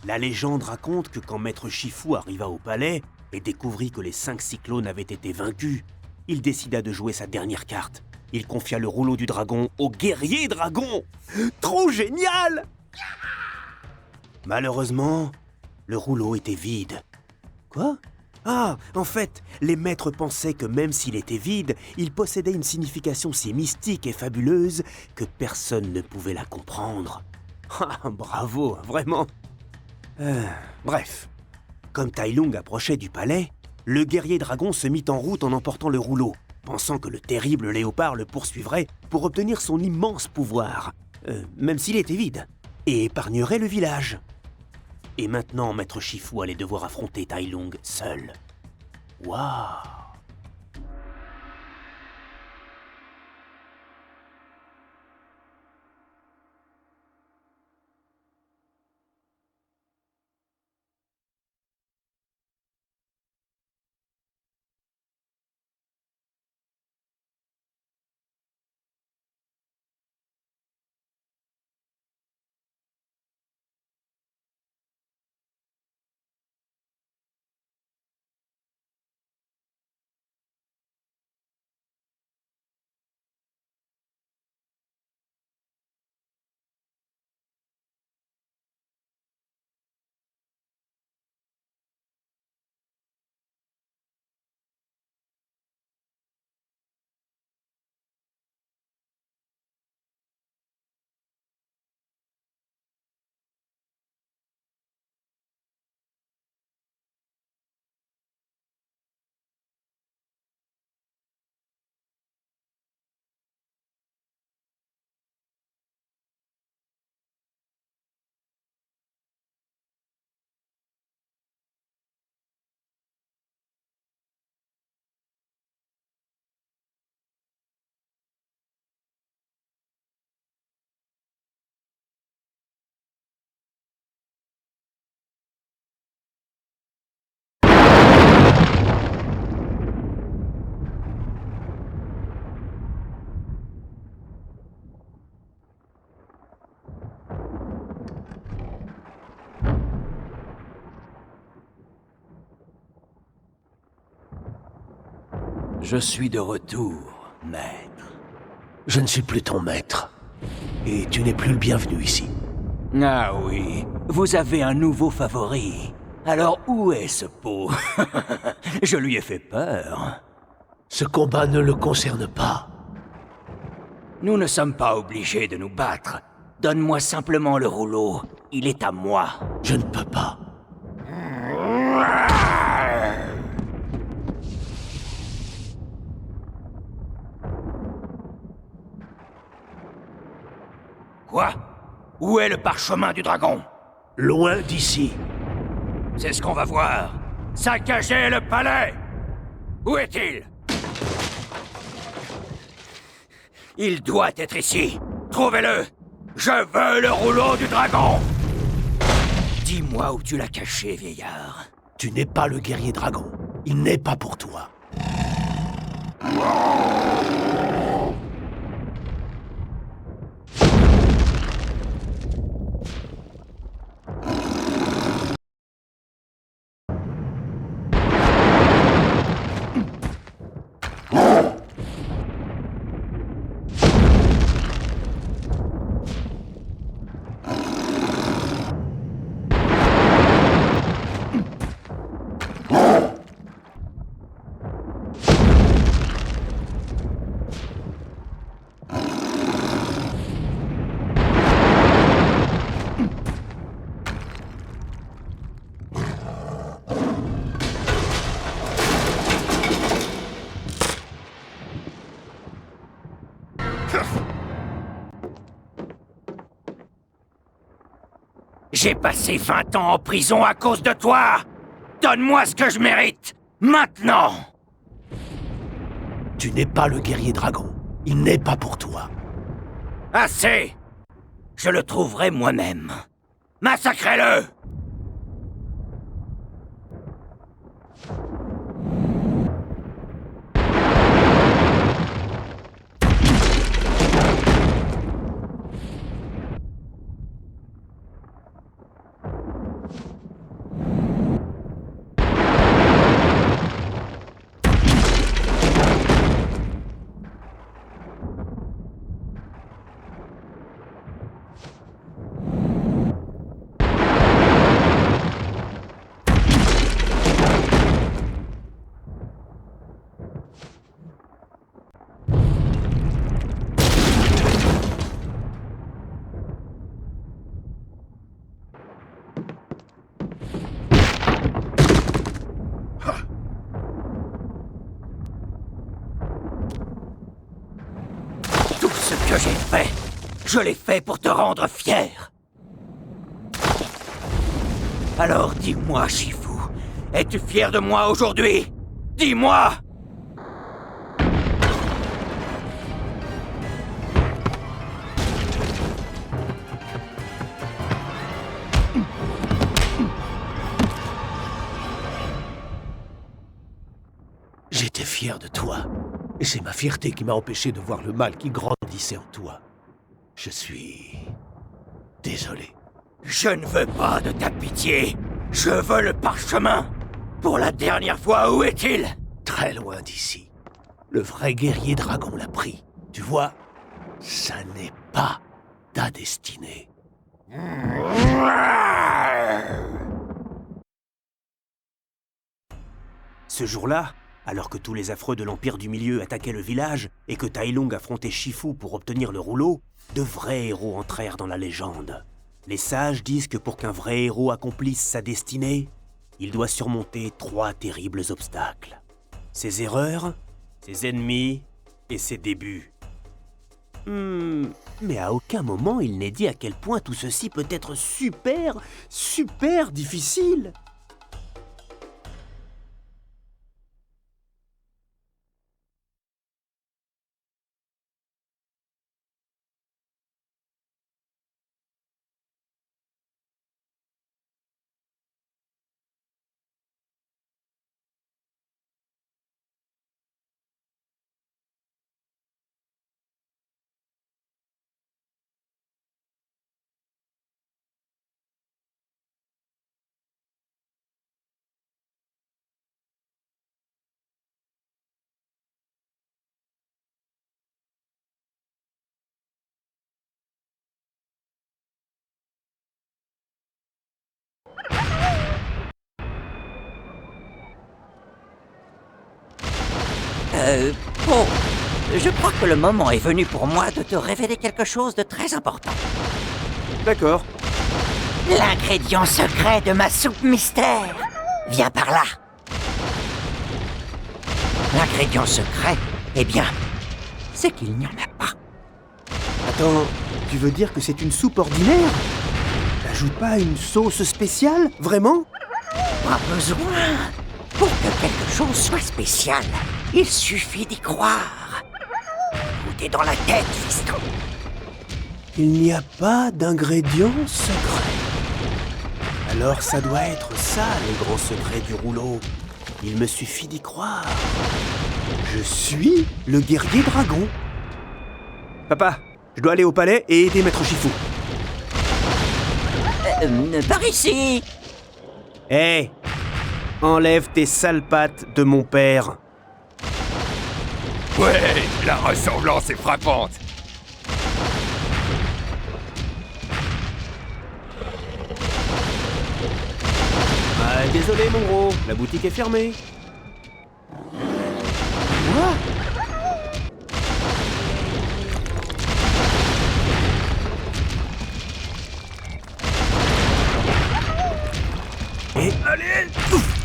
La légende raconte que quand Maître Shifu arriva au palais et découvrit que les 5 cyclones avaient été vaincus, il décida de jouer sa dernière carte. Il confia le rouleau du dragon au guerrier dragon. Trop génial! Malheureusement, le rouleau était vide. Quoi? Ah, en fait, les maîtres pensaient que même s'il était vide, il possédait une signification si mystique et fabuleuse que personne ne pouvait la comprendre. Ah, bravo, vraiment. Bref, comme Tai Lung approchait du palais, le guerrier dragon se mit en route en emportant le rouleau, pensant que le terrible léopard le poursuivrait pour obtenir son immense pouvoir, même s'il était vide, et épargnerait le village. Et maintenant, Maître Shifu allait devoir affronter Tai Lung seul. Waouh! Je suis de retour, maître. Je ne suis plus ton maître. Et tu n'es plus le bienvenu ici. Ah oui, vous avez un nouveau favori. Alors où est ce pot? Je lui ai fait peur. Ce combat ne le concerne pas. Nous ne sommes pas obligés de nous battre. Donne-moi simplement le rouleau. Il est à moi. Je ne peux pas. Quoi? Où est le parchemin du dragon? Loin d'ici. C'est ce qu'on va voir. Saccagez le palais! Où est-il? Il doit être ici. Trouvez-le! Je veux le rouleau du dragon! Dis-moi où tu l'as caché, vieillard. Tu n'es pas le guerrier dragon. Il n'est pas pour toi. J'ai passé 20 ans en prison à cause de toi! Donne-moi ce que je mérite! Maintenant! Tu n'es pas le guerrier dragon. Il n'est pas pour toi. Assez! Je le trouverai moi-même. Massacrez-le! Ce que j'ai fait, je l'ai fait pour te rendre fier. Alors dis-moi, Shifu, es-tu fier de moi aujourd'hui? Dis-moi! J'étais fier de toi. Et c'est ma fierté qui m'a empêché de voir le mal qui grandissait en toi. Je suis... désolé. Je ne veux pas de ta pitié. Je veux le parchemin. Pour la dernière fois, où est-il? Très loin d'ici. Le vrai guerrier dragon l'a pris. Tu vois, ça n'est pas ta destinée. Ce jour-là, alors que tous les affreux de l'Empire du Milieu attaquaient le village et que Tai Lung affrontait Shifu pour obtenir le rouleau, de vrais héros entrèrent dans la légende. Les sages disent que pour qu'un vrai héros accomplisse sa destinée, il doit surmonter 3 terribles obstacles. Ses erreurs, ses ennemis et ses débuts. Mais à aucun moment il n'est dit à quel point tout ceci peut être super difficile. Bon, je crois que le moment est venu pour moi de te révéler quelque chose de très important. D'accord. L'ingrédient secret de ma soupe mystère. Viens par là. L'ingrédient secret, eh bien, c'est qu'il n'y en a pas. Attends, tu veux dire que c'est une soupe ordinaire? T'ajoutes pas une sauce spéciale, vraiment? Pas besoin. Pour que quelque chose soit spécial, il suffit d'y croire. Tout est dans la tête, fiston. Il n'y a pas d'ingrédient secret. Alors ça doit être ça, le grand secret du rouleau. Il me suffit d'y croire. Je suis le guerrier dragon. Papa, je dois aller au palais et aider Maître Shifu. Par ici. Hé, enlève tes sales pattes de mon père. Ouais, la ressemblance est frappante. Ah, désolé mon gros, la boutique est fermée. Quoi? Et allez! Ouf.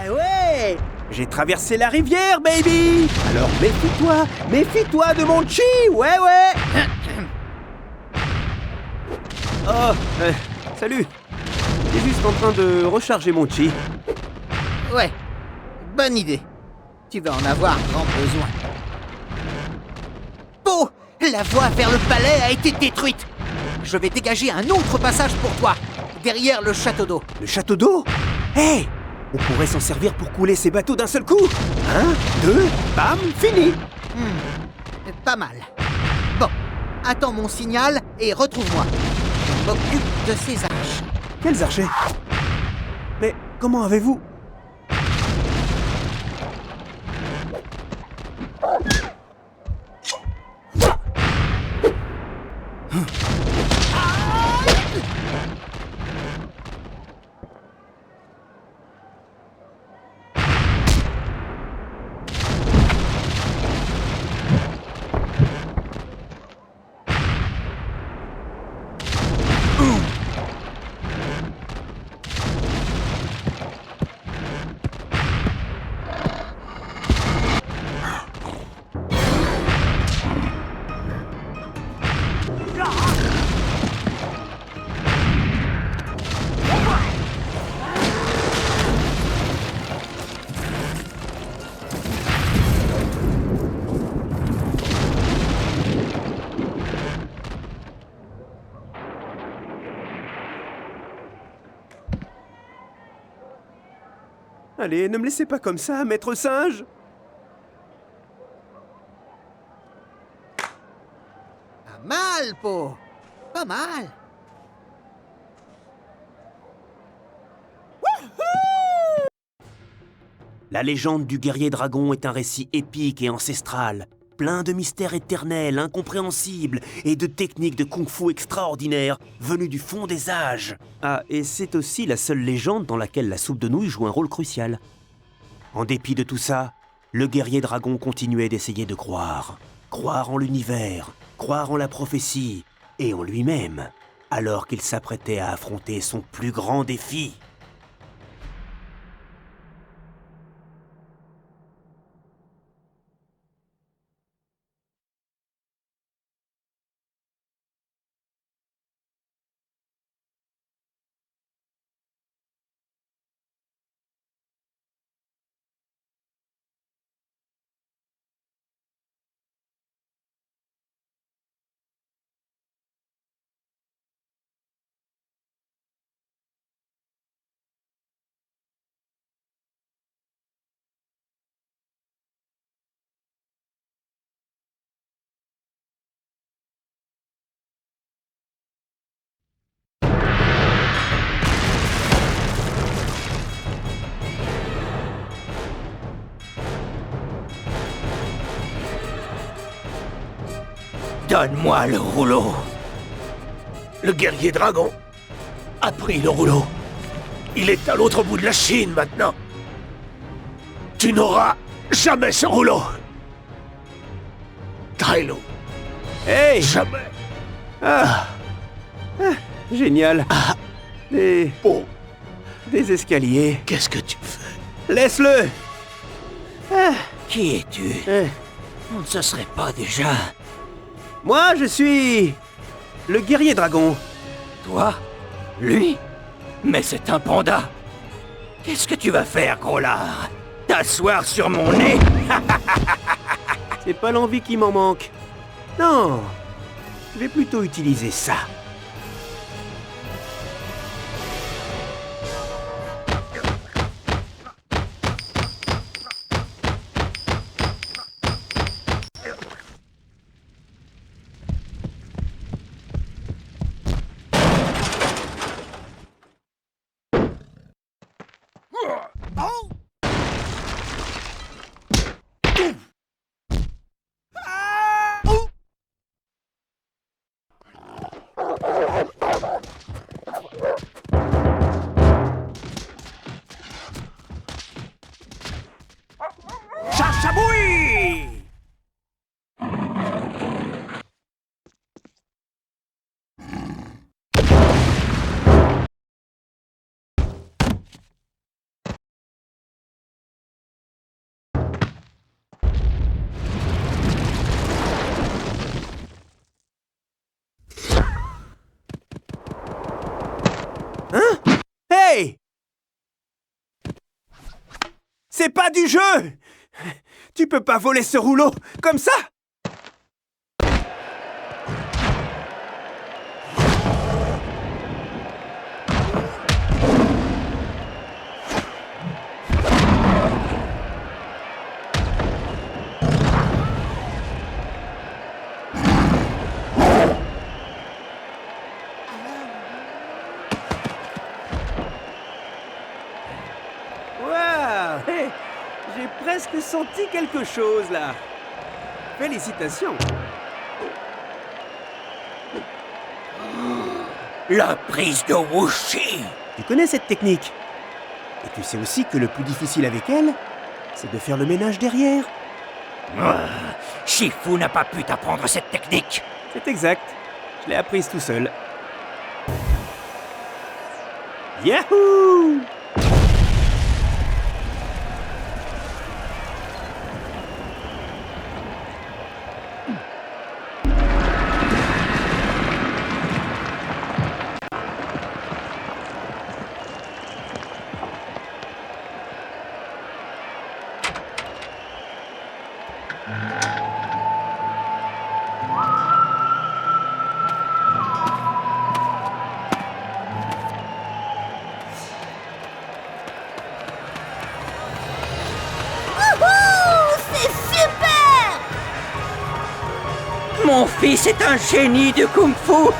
Ah ouais! J'ai traversé la rivière, baby! Alors méfie-toi de mon chi! Ouais! Oh, salut! J'étais juste en train de recharger mon chi. Ouais, bonne idée. Tu vas en avoir grand besoin. Oh, la voie vers le palais a été détruite. Je vais dégager un autre passage pour toi, derrière le château d'eau. Le château d'eau? Hé! On pourrait s'en servir pour couler ces bateaux d'un seul coup! 1, 2, bam, fini! Pas mal. Bon, attends mon signal et retrouve-moi. Je m'occupe de ces arches. Quels archers? Mais comment avez-vous... Allez, ne me laissez pas comme ça, maître singe! Pas mal, Po. Pas mal. La légende du guerrier dragon est un récit épique et ancestral, plein de mystères éternels, incompréhensibles, et de techniques de kung-fu extraordinaires, venues du fond des âges. Ah, et c'est aussi la seule légende dans laquelle la soupe de nouilles joue un rôle crucial. En dépit de tout ça, le guerrier dragon continuait d'essayer de croire. Croire en l'univers, croire en la prophétie, et en lui-même, alors qu'il s'apprêtait à affronter son plus grand défi. Donne-moi le rouleau. Le guerrier dragon a pris le rouleau. Il est à l'autre bout de la Chine maintenant. Tu n'auras jamais ce rouleau. Tai Lung, Hey! jamais. Génial. Des... Oh, des escaliers. qu'est-ce que tu fais? Laisse-le! Qui es-tu? On ne se serait pas déjà... Moi, je suis... le guerrier dragon. Toi? Lui? Mais c'est un panda. Qu'est-ce que tu vas faire, gros lard? T'asseoir sur mon nez? C'est pas l'envie qui m'en manque. Non, je vais plutôt utiliser ça. Chachaboui! Hey! C'est pas du jeu! Tu peux pas voler ce rouleau comme ça! Waouh! Hey, j'ai presque senti quelque chose là. Félicitations. La prise de Wuxi. Tu connais cette technique. Et tu sais aussi que le plus difficile avec elle, c'est de faire le ménage derrière. Shifu n'a pas pu t'apprendre cette technique. C'est exact. Je l'ai apprise tout seul. Yahoo! Wouhou! C'est super! Mon fils est un génie du kung-fu.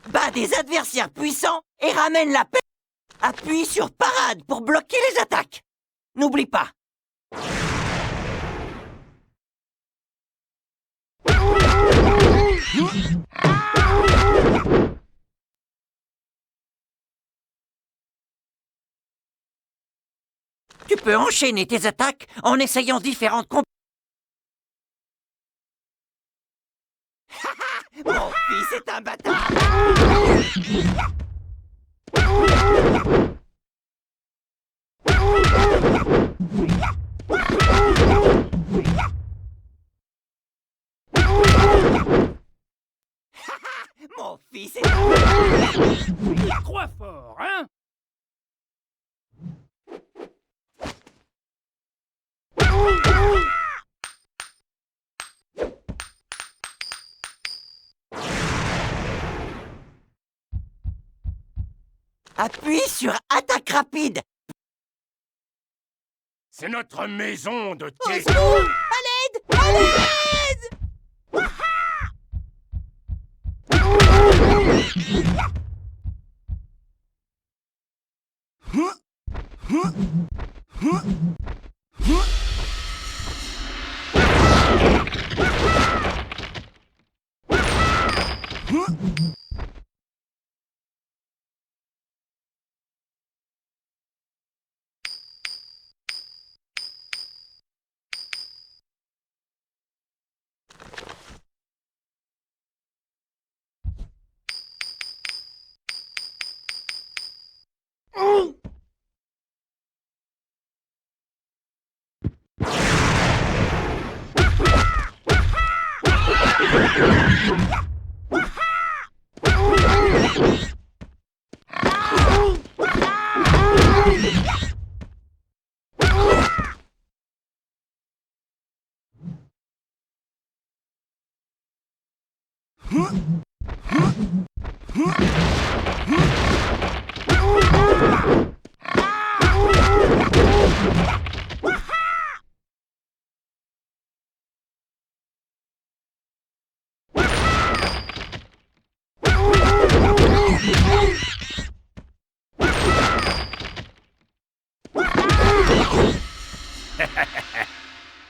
Bat des adversaires puissants et ramène la paix. Appuie sur parade pour bloquer les attaques. N'oublie pas. Tu peux enchaîner tes attaques en essayant différentes combinaisons. Mon fils est un bâtard. Mon fils est un bâtard. La croix fort, hein? Appuie sur attaque rapide. C'est notre maison de Au thé. secours! À l'aide! À l'aide!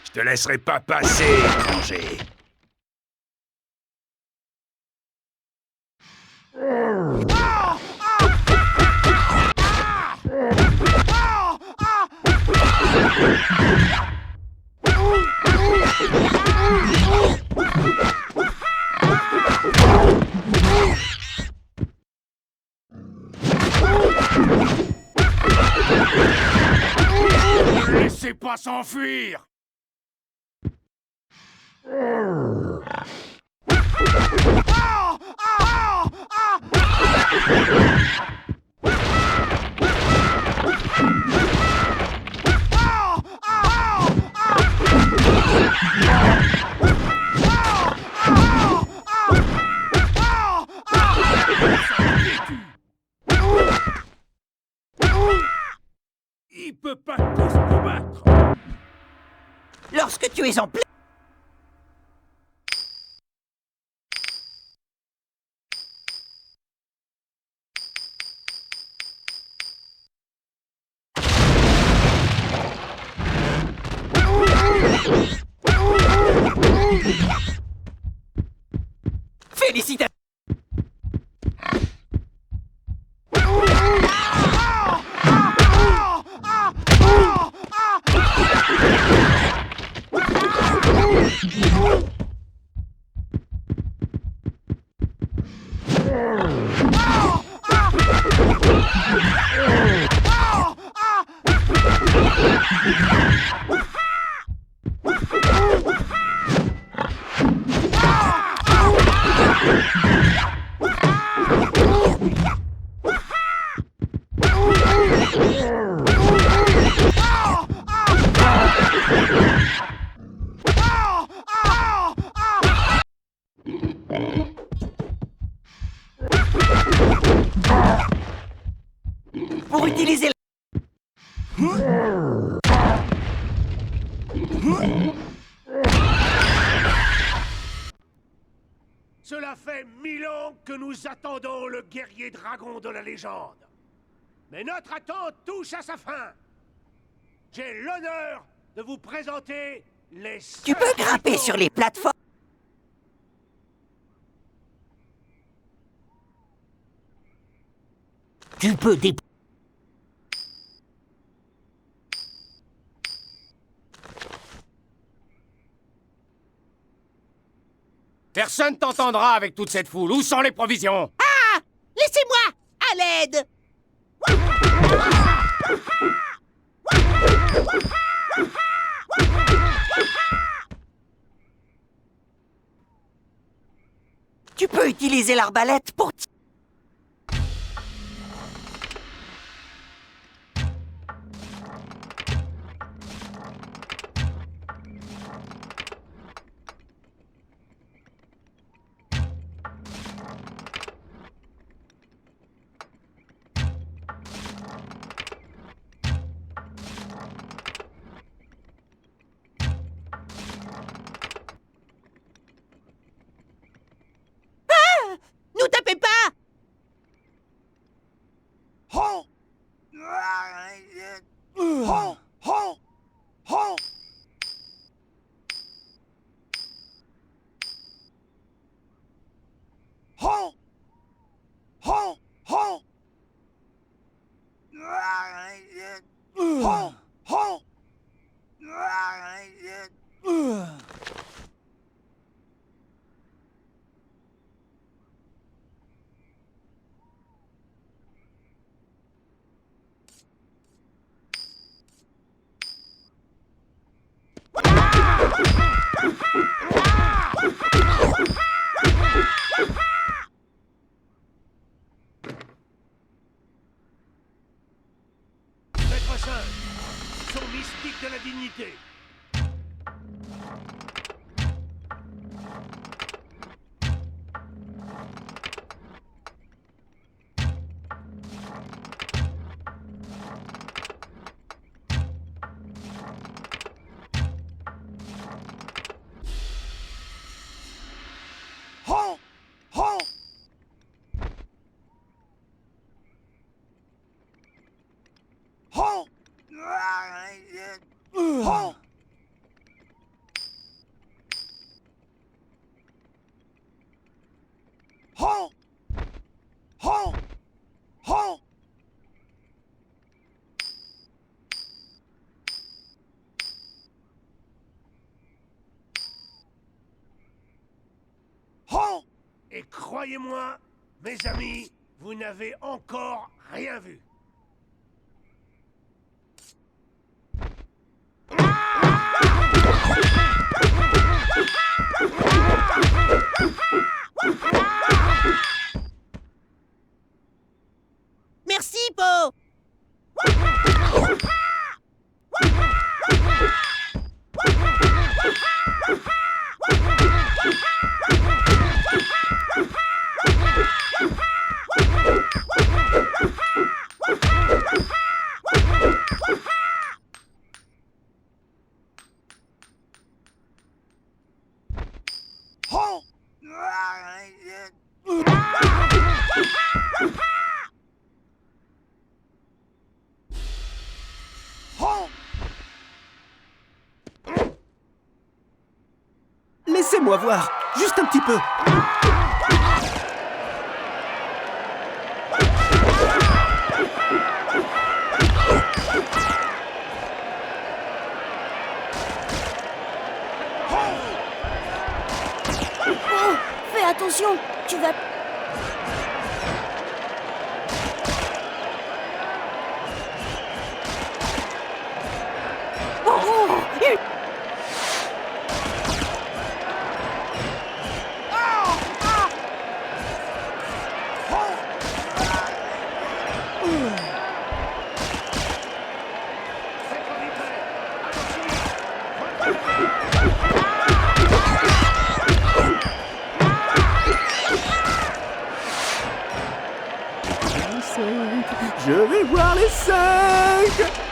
Je te laisserai pas passer, étranger. Ne laissez pas s'enfuir. Il peut pas tous nous battre. Lorsque tu es en plein... Félicitations. utiliser la... Cela fait 1000 ans que nous attendons le guerrier dragon de la légende. Mais notre attente touche à sa fin. J'ai l'honneur de vous présenter les... Tu peux grimper sur les plateformes. Tu peux dé... Personne t'entendra avec toute cette foule. Où sont les provisions? Ah! Laissez-moi! À l'aide! Tu peux utiliser l'arbalète pour... Nous tapez pas! Ho! Ho! Ho! Ho! Ho! Ho! Ho! Ho! Ho! Maître 5, son mystique de la dignité. Ho! Ho! Ho! Ho! Ho! Ho! Ho! Ho! Et croyez-moi, mes amis, vous n'avez encore rien vu. Merci, Po! Ho! Ho! Laissez-moi voir, juste un petit peu. Oh, fais attention, tu vas... 5.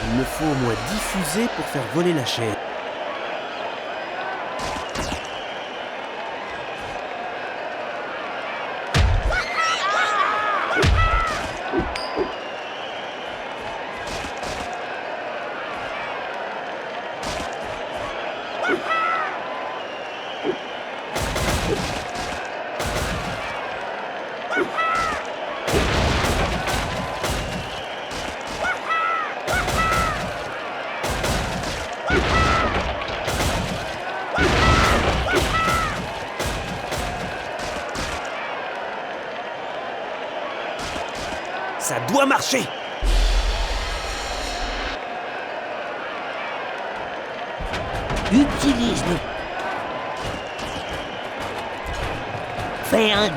Il me faut au moins 10 fusées pour faire voler la chaîne. Ça doit marcher! Utilise-le. Fais un...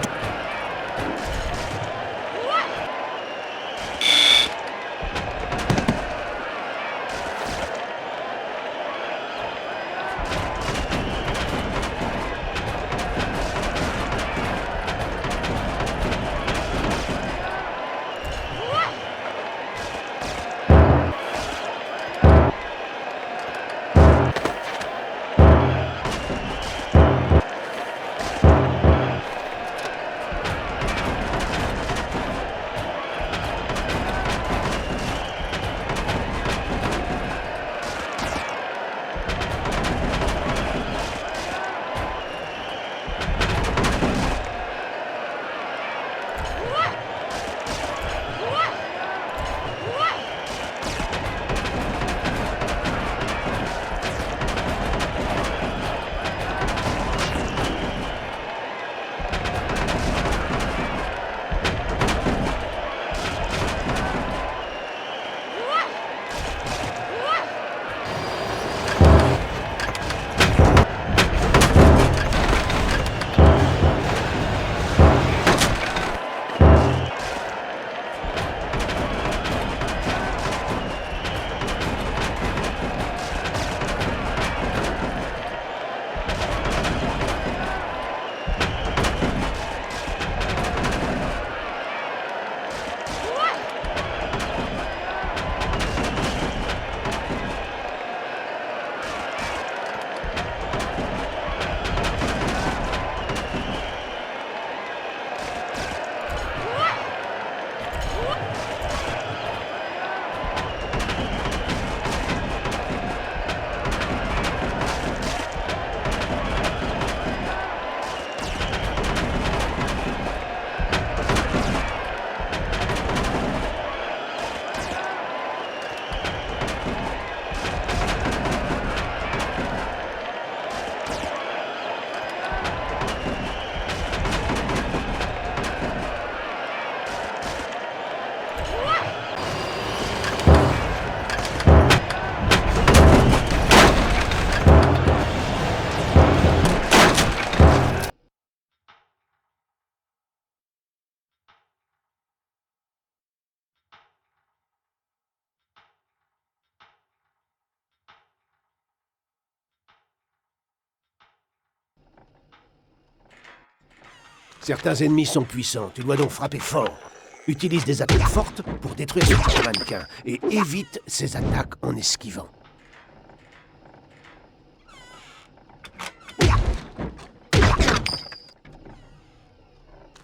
Certains ennemis sont puissants, tu dois donc frapper fort. Utilise des attaques fortes pour détruire ce type de mannequin, et évite ces attaques en esquivant.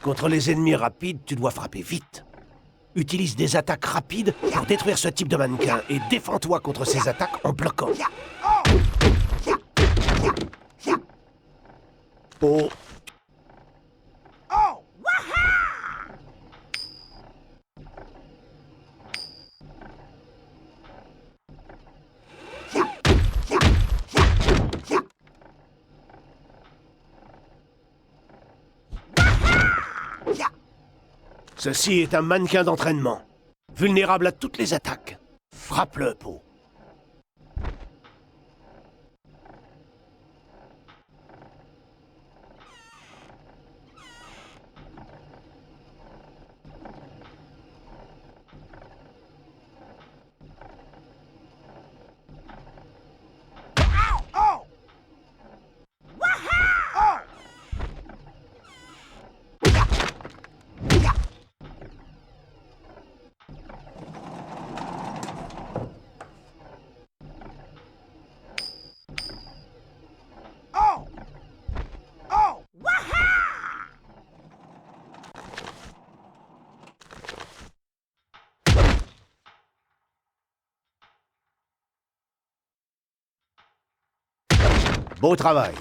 Contre les ennemis rapides, tu dois frapper vite. Utilise des attaques rapides pour détruire ce type de mannequin, et défends-toi contre ces attaques en bloquant. Oh. Ceci est un mannequin d'entraînement, vulnérable à toutes les attaques. Frappe-le, Po. Beau travail.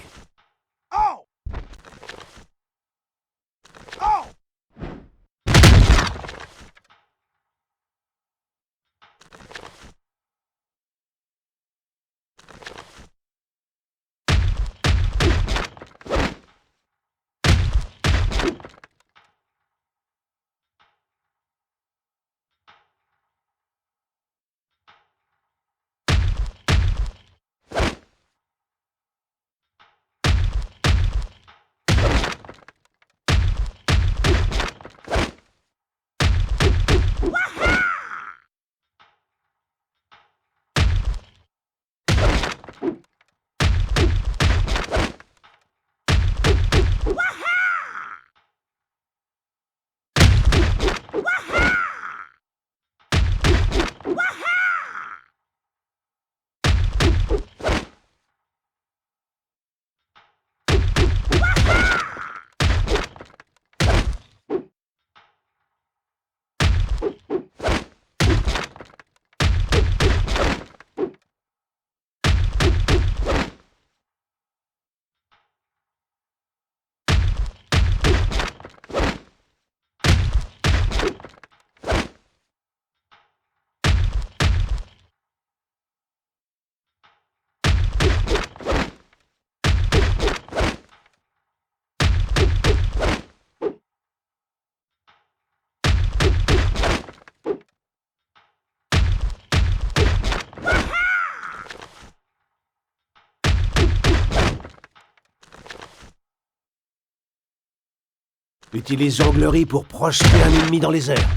Utilise jonglerie pour projeter un ennemi dans les airs.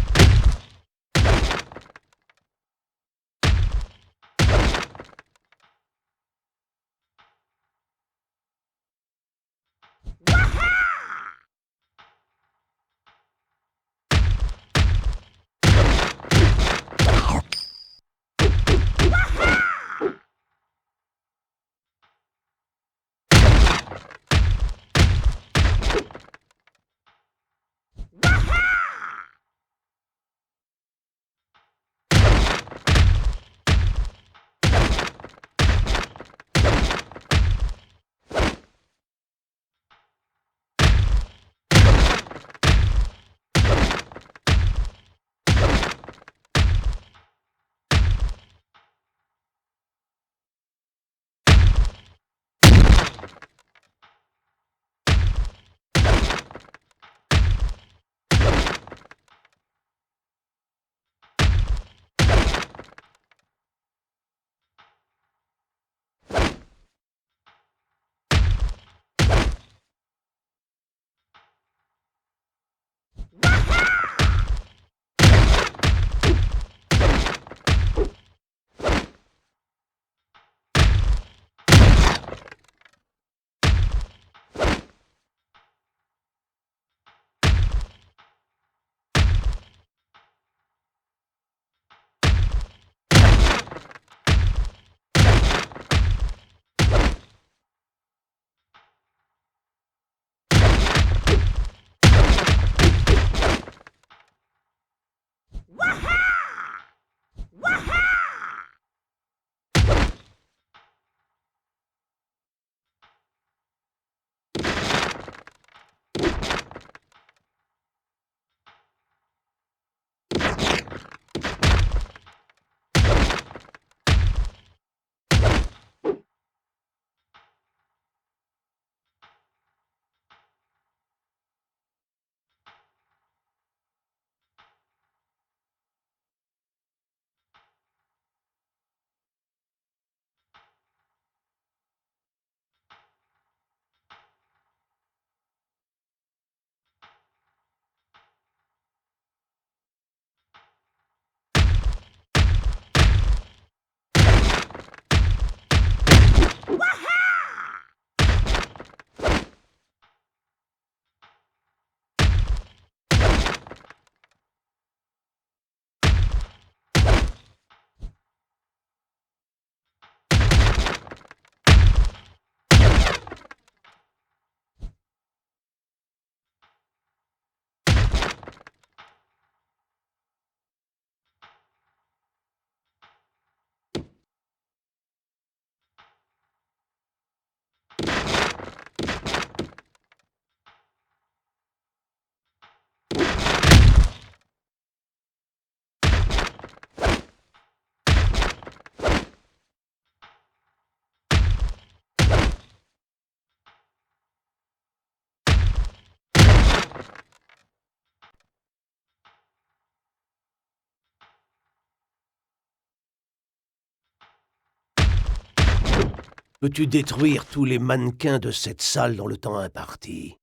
Peux-tu détruire tous les mannequins de cette salle dans le temps imparti?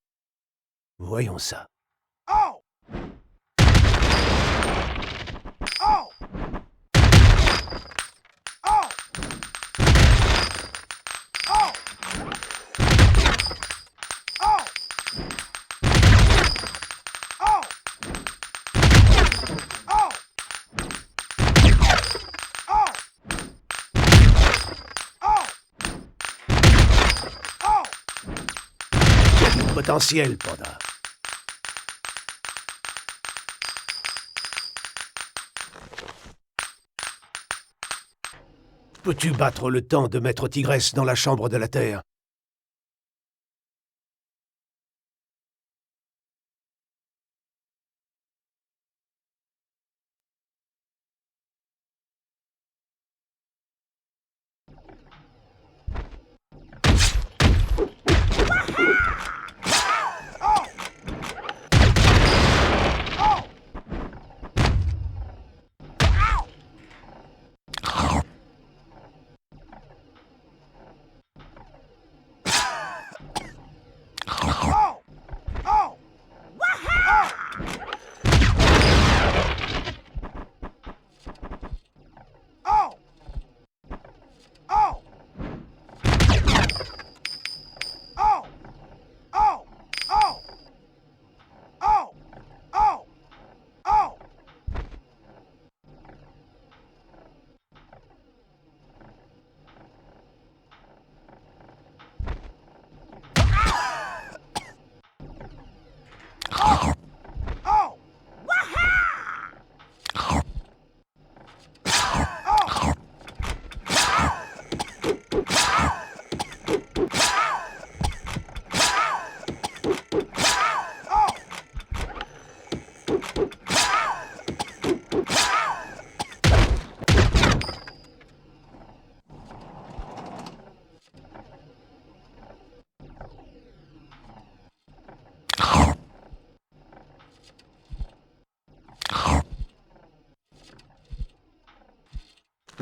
Voyons ça. Potentiel, Panda. Peux-tu battre le temps de Maître Tigresse dans la chambre de la Terre?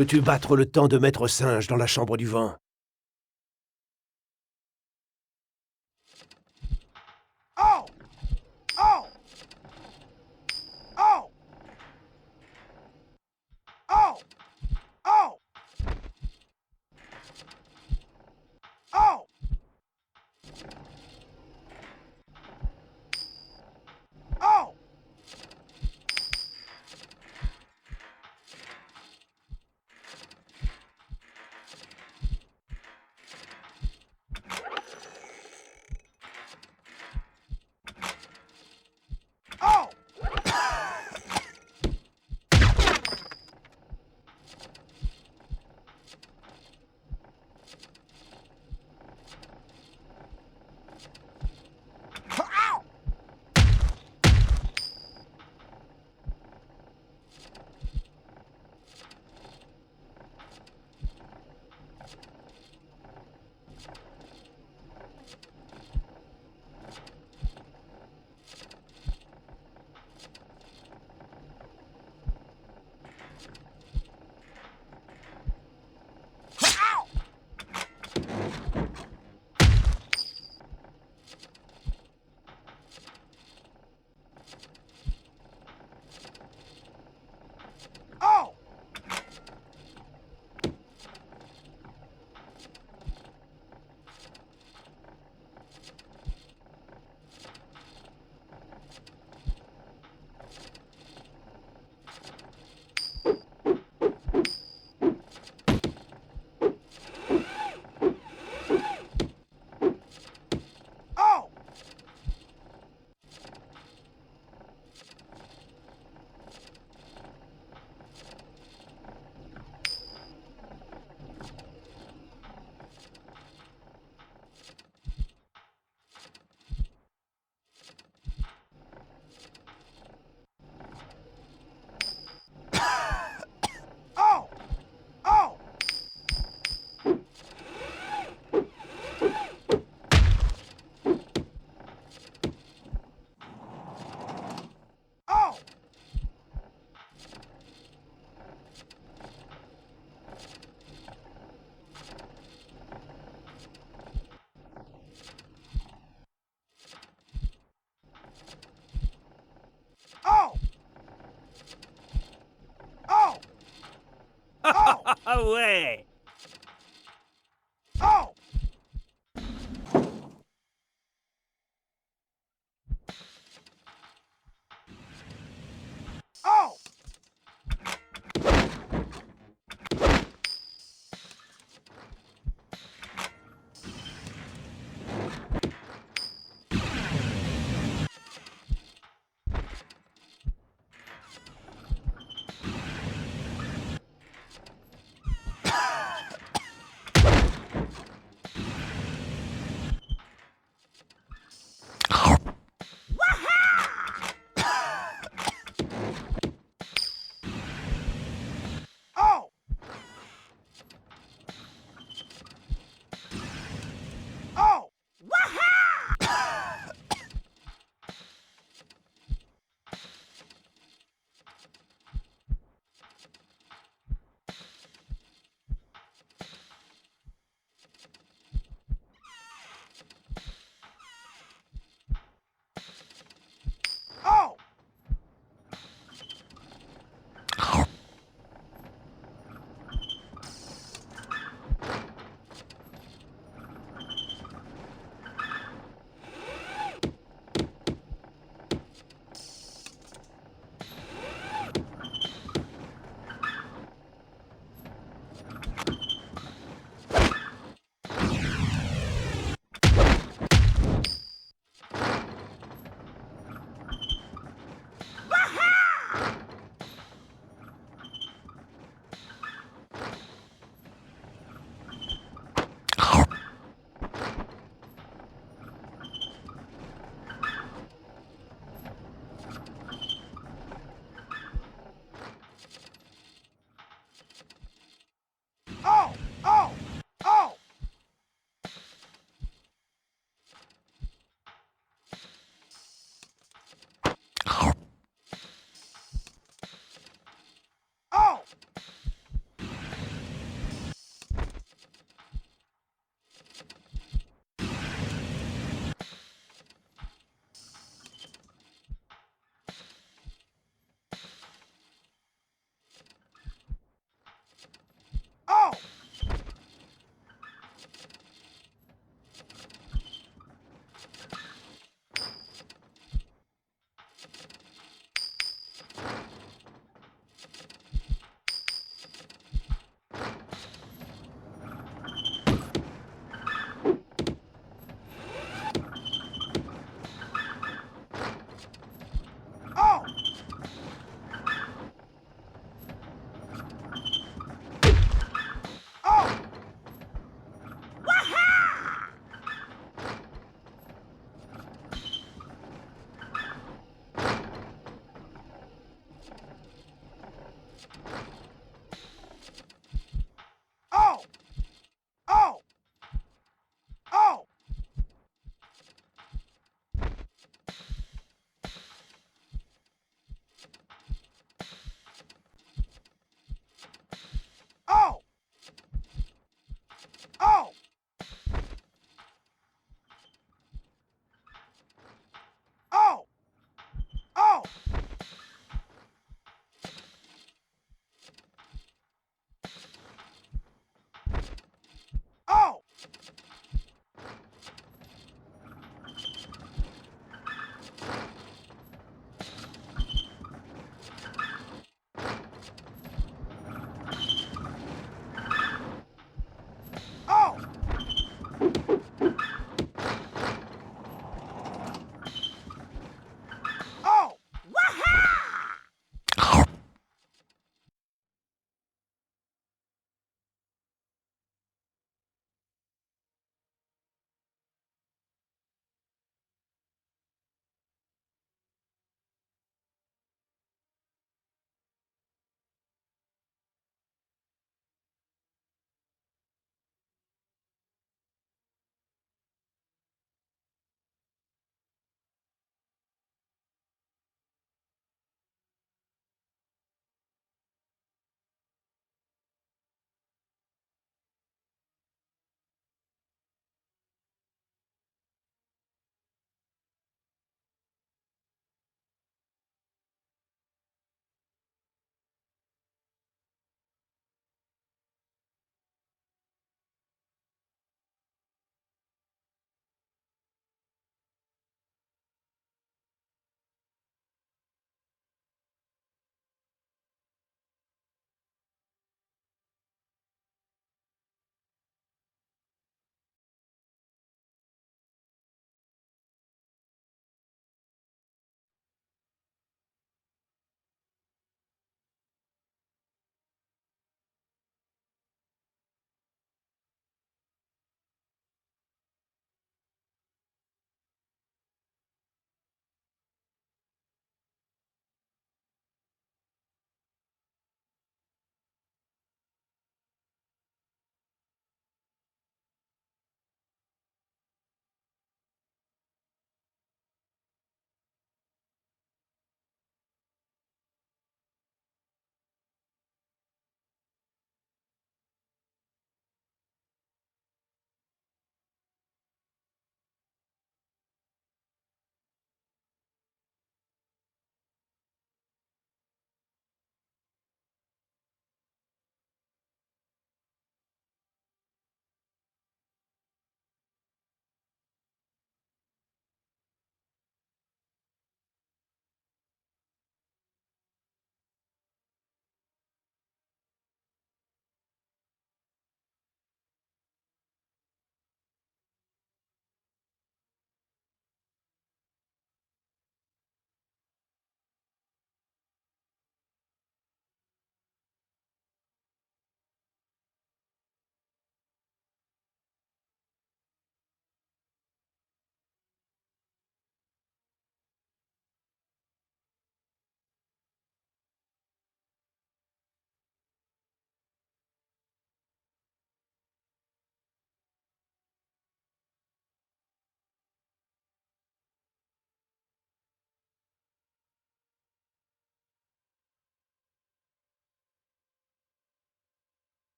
Peux-tu battre le temps de Maître Singe dans la chambre du vent? ouais.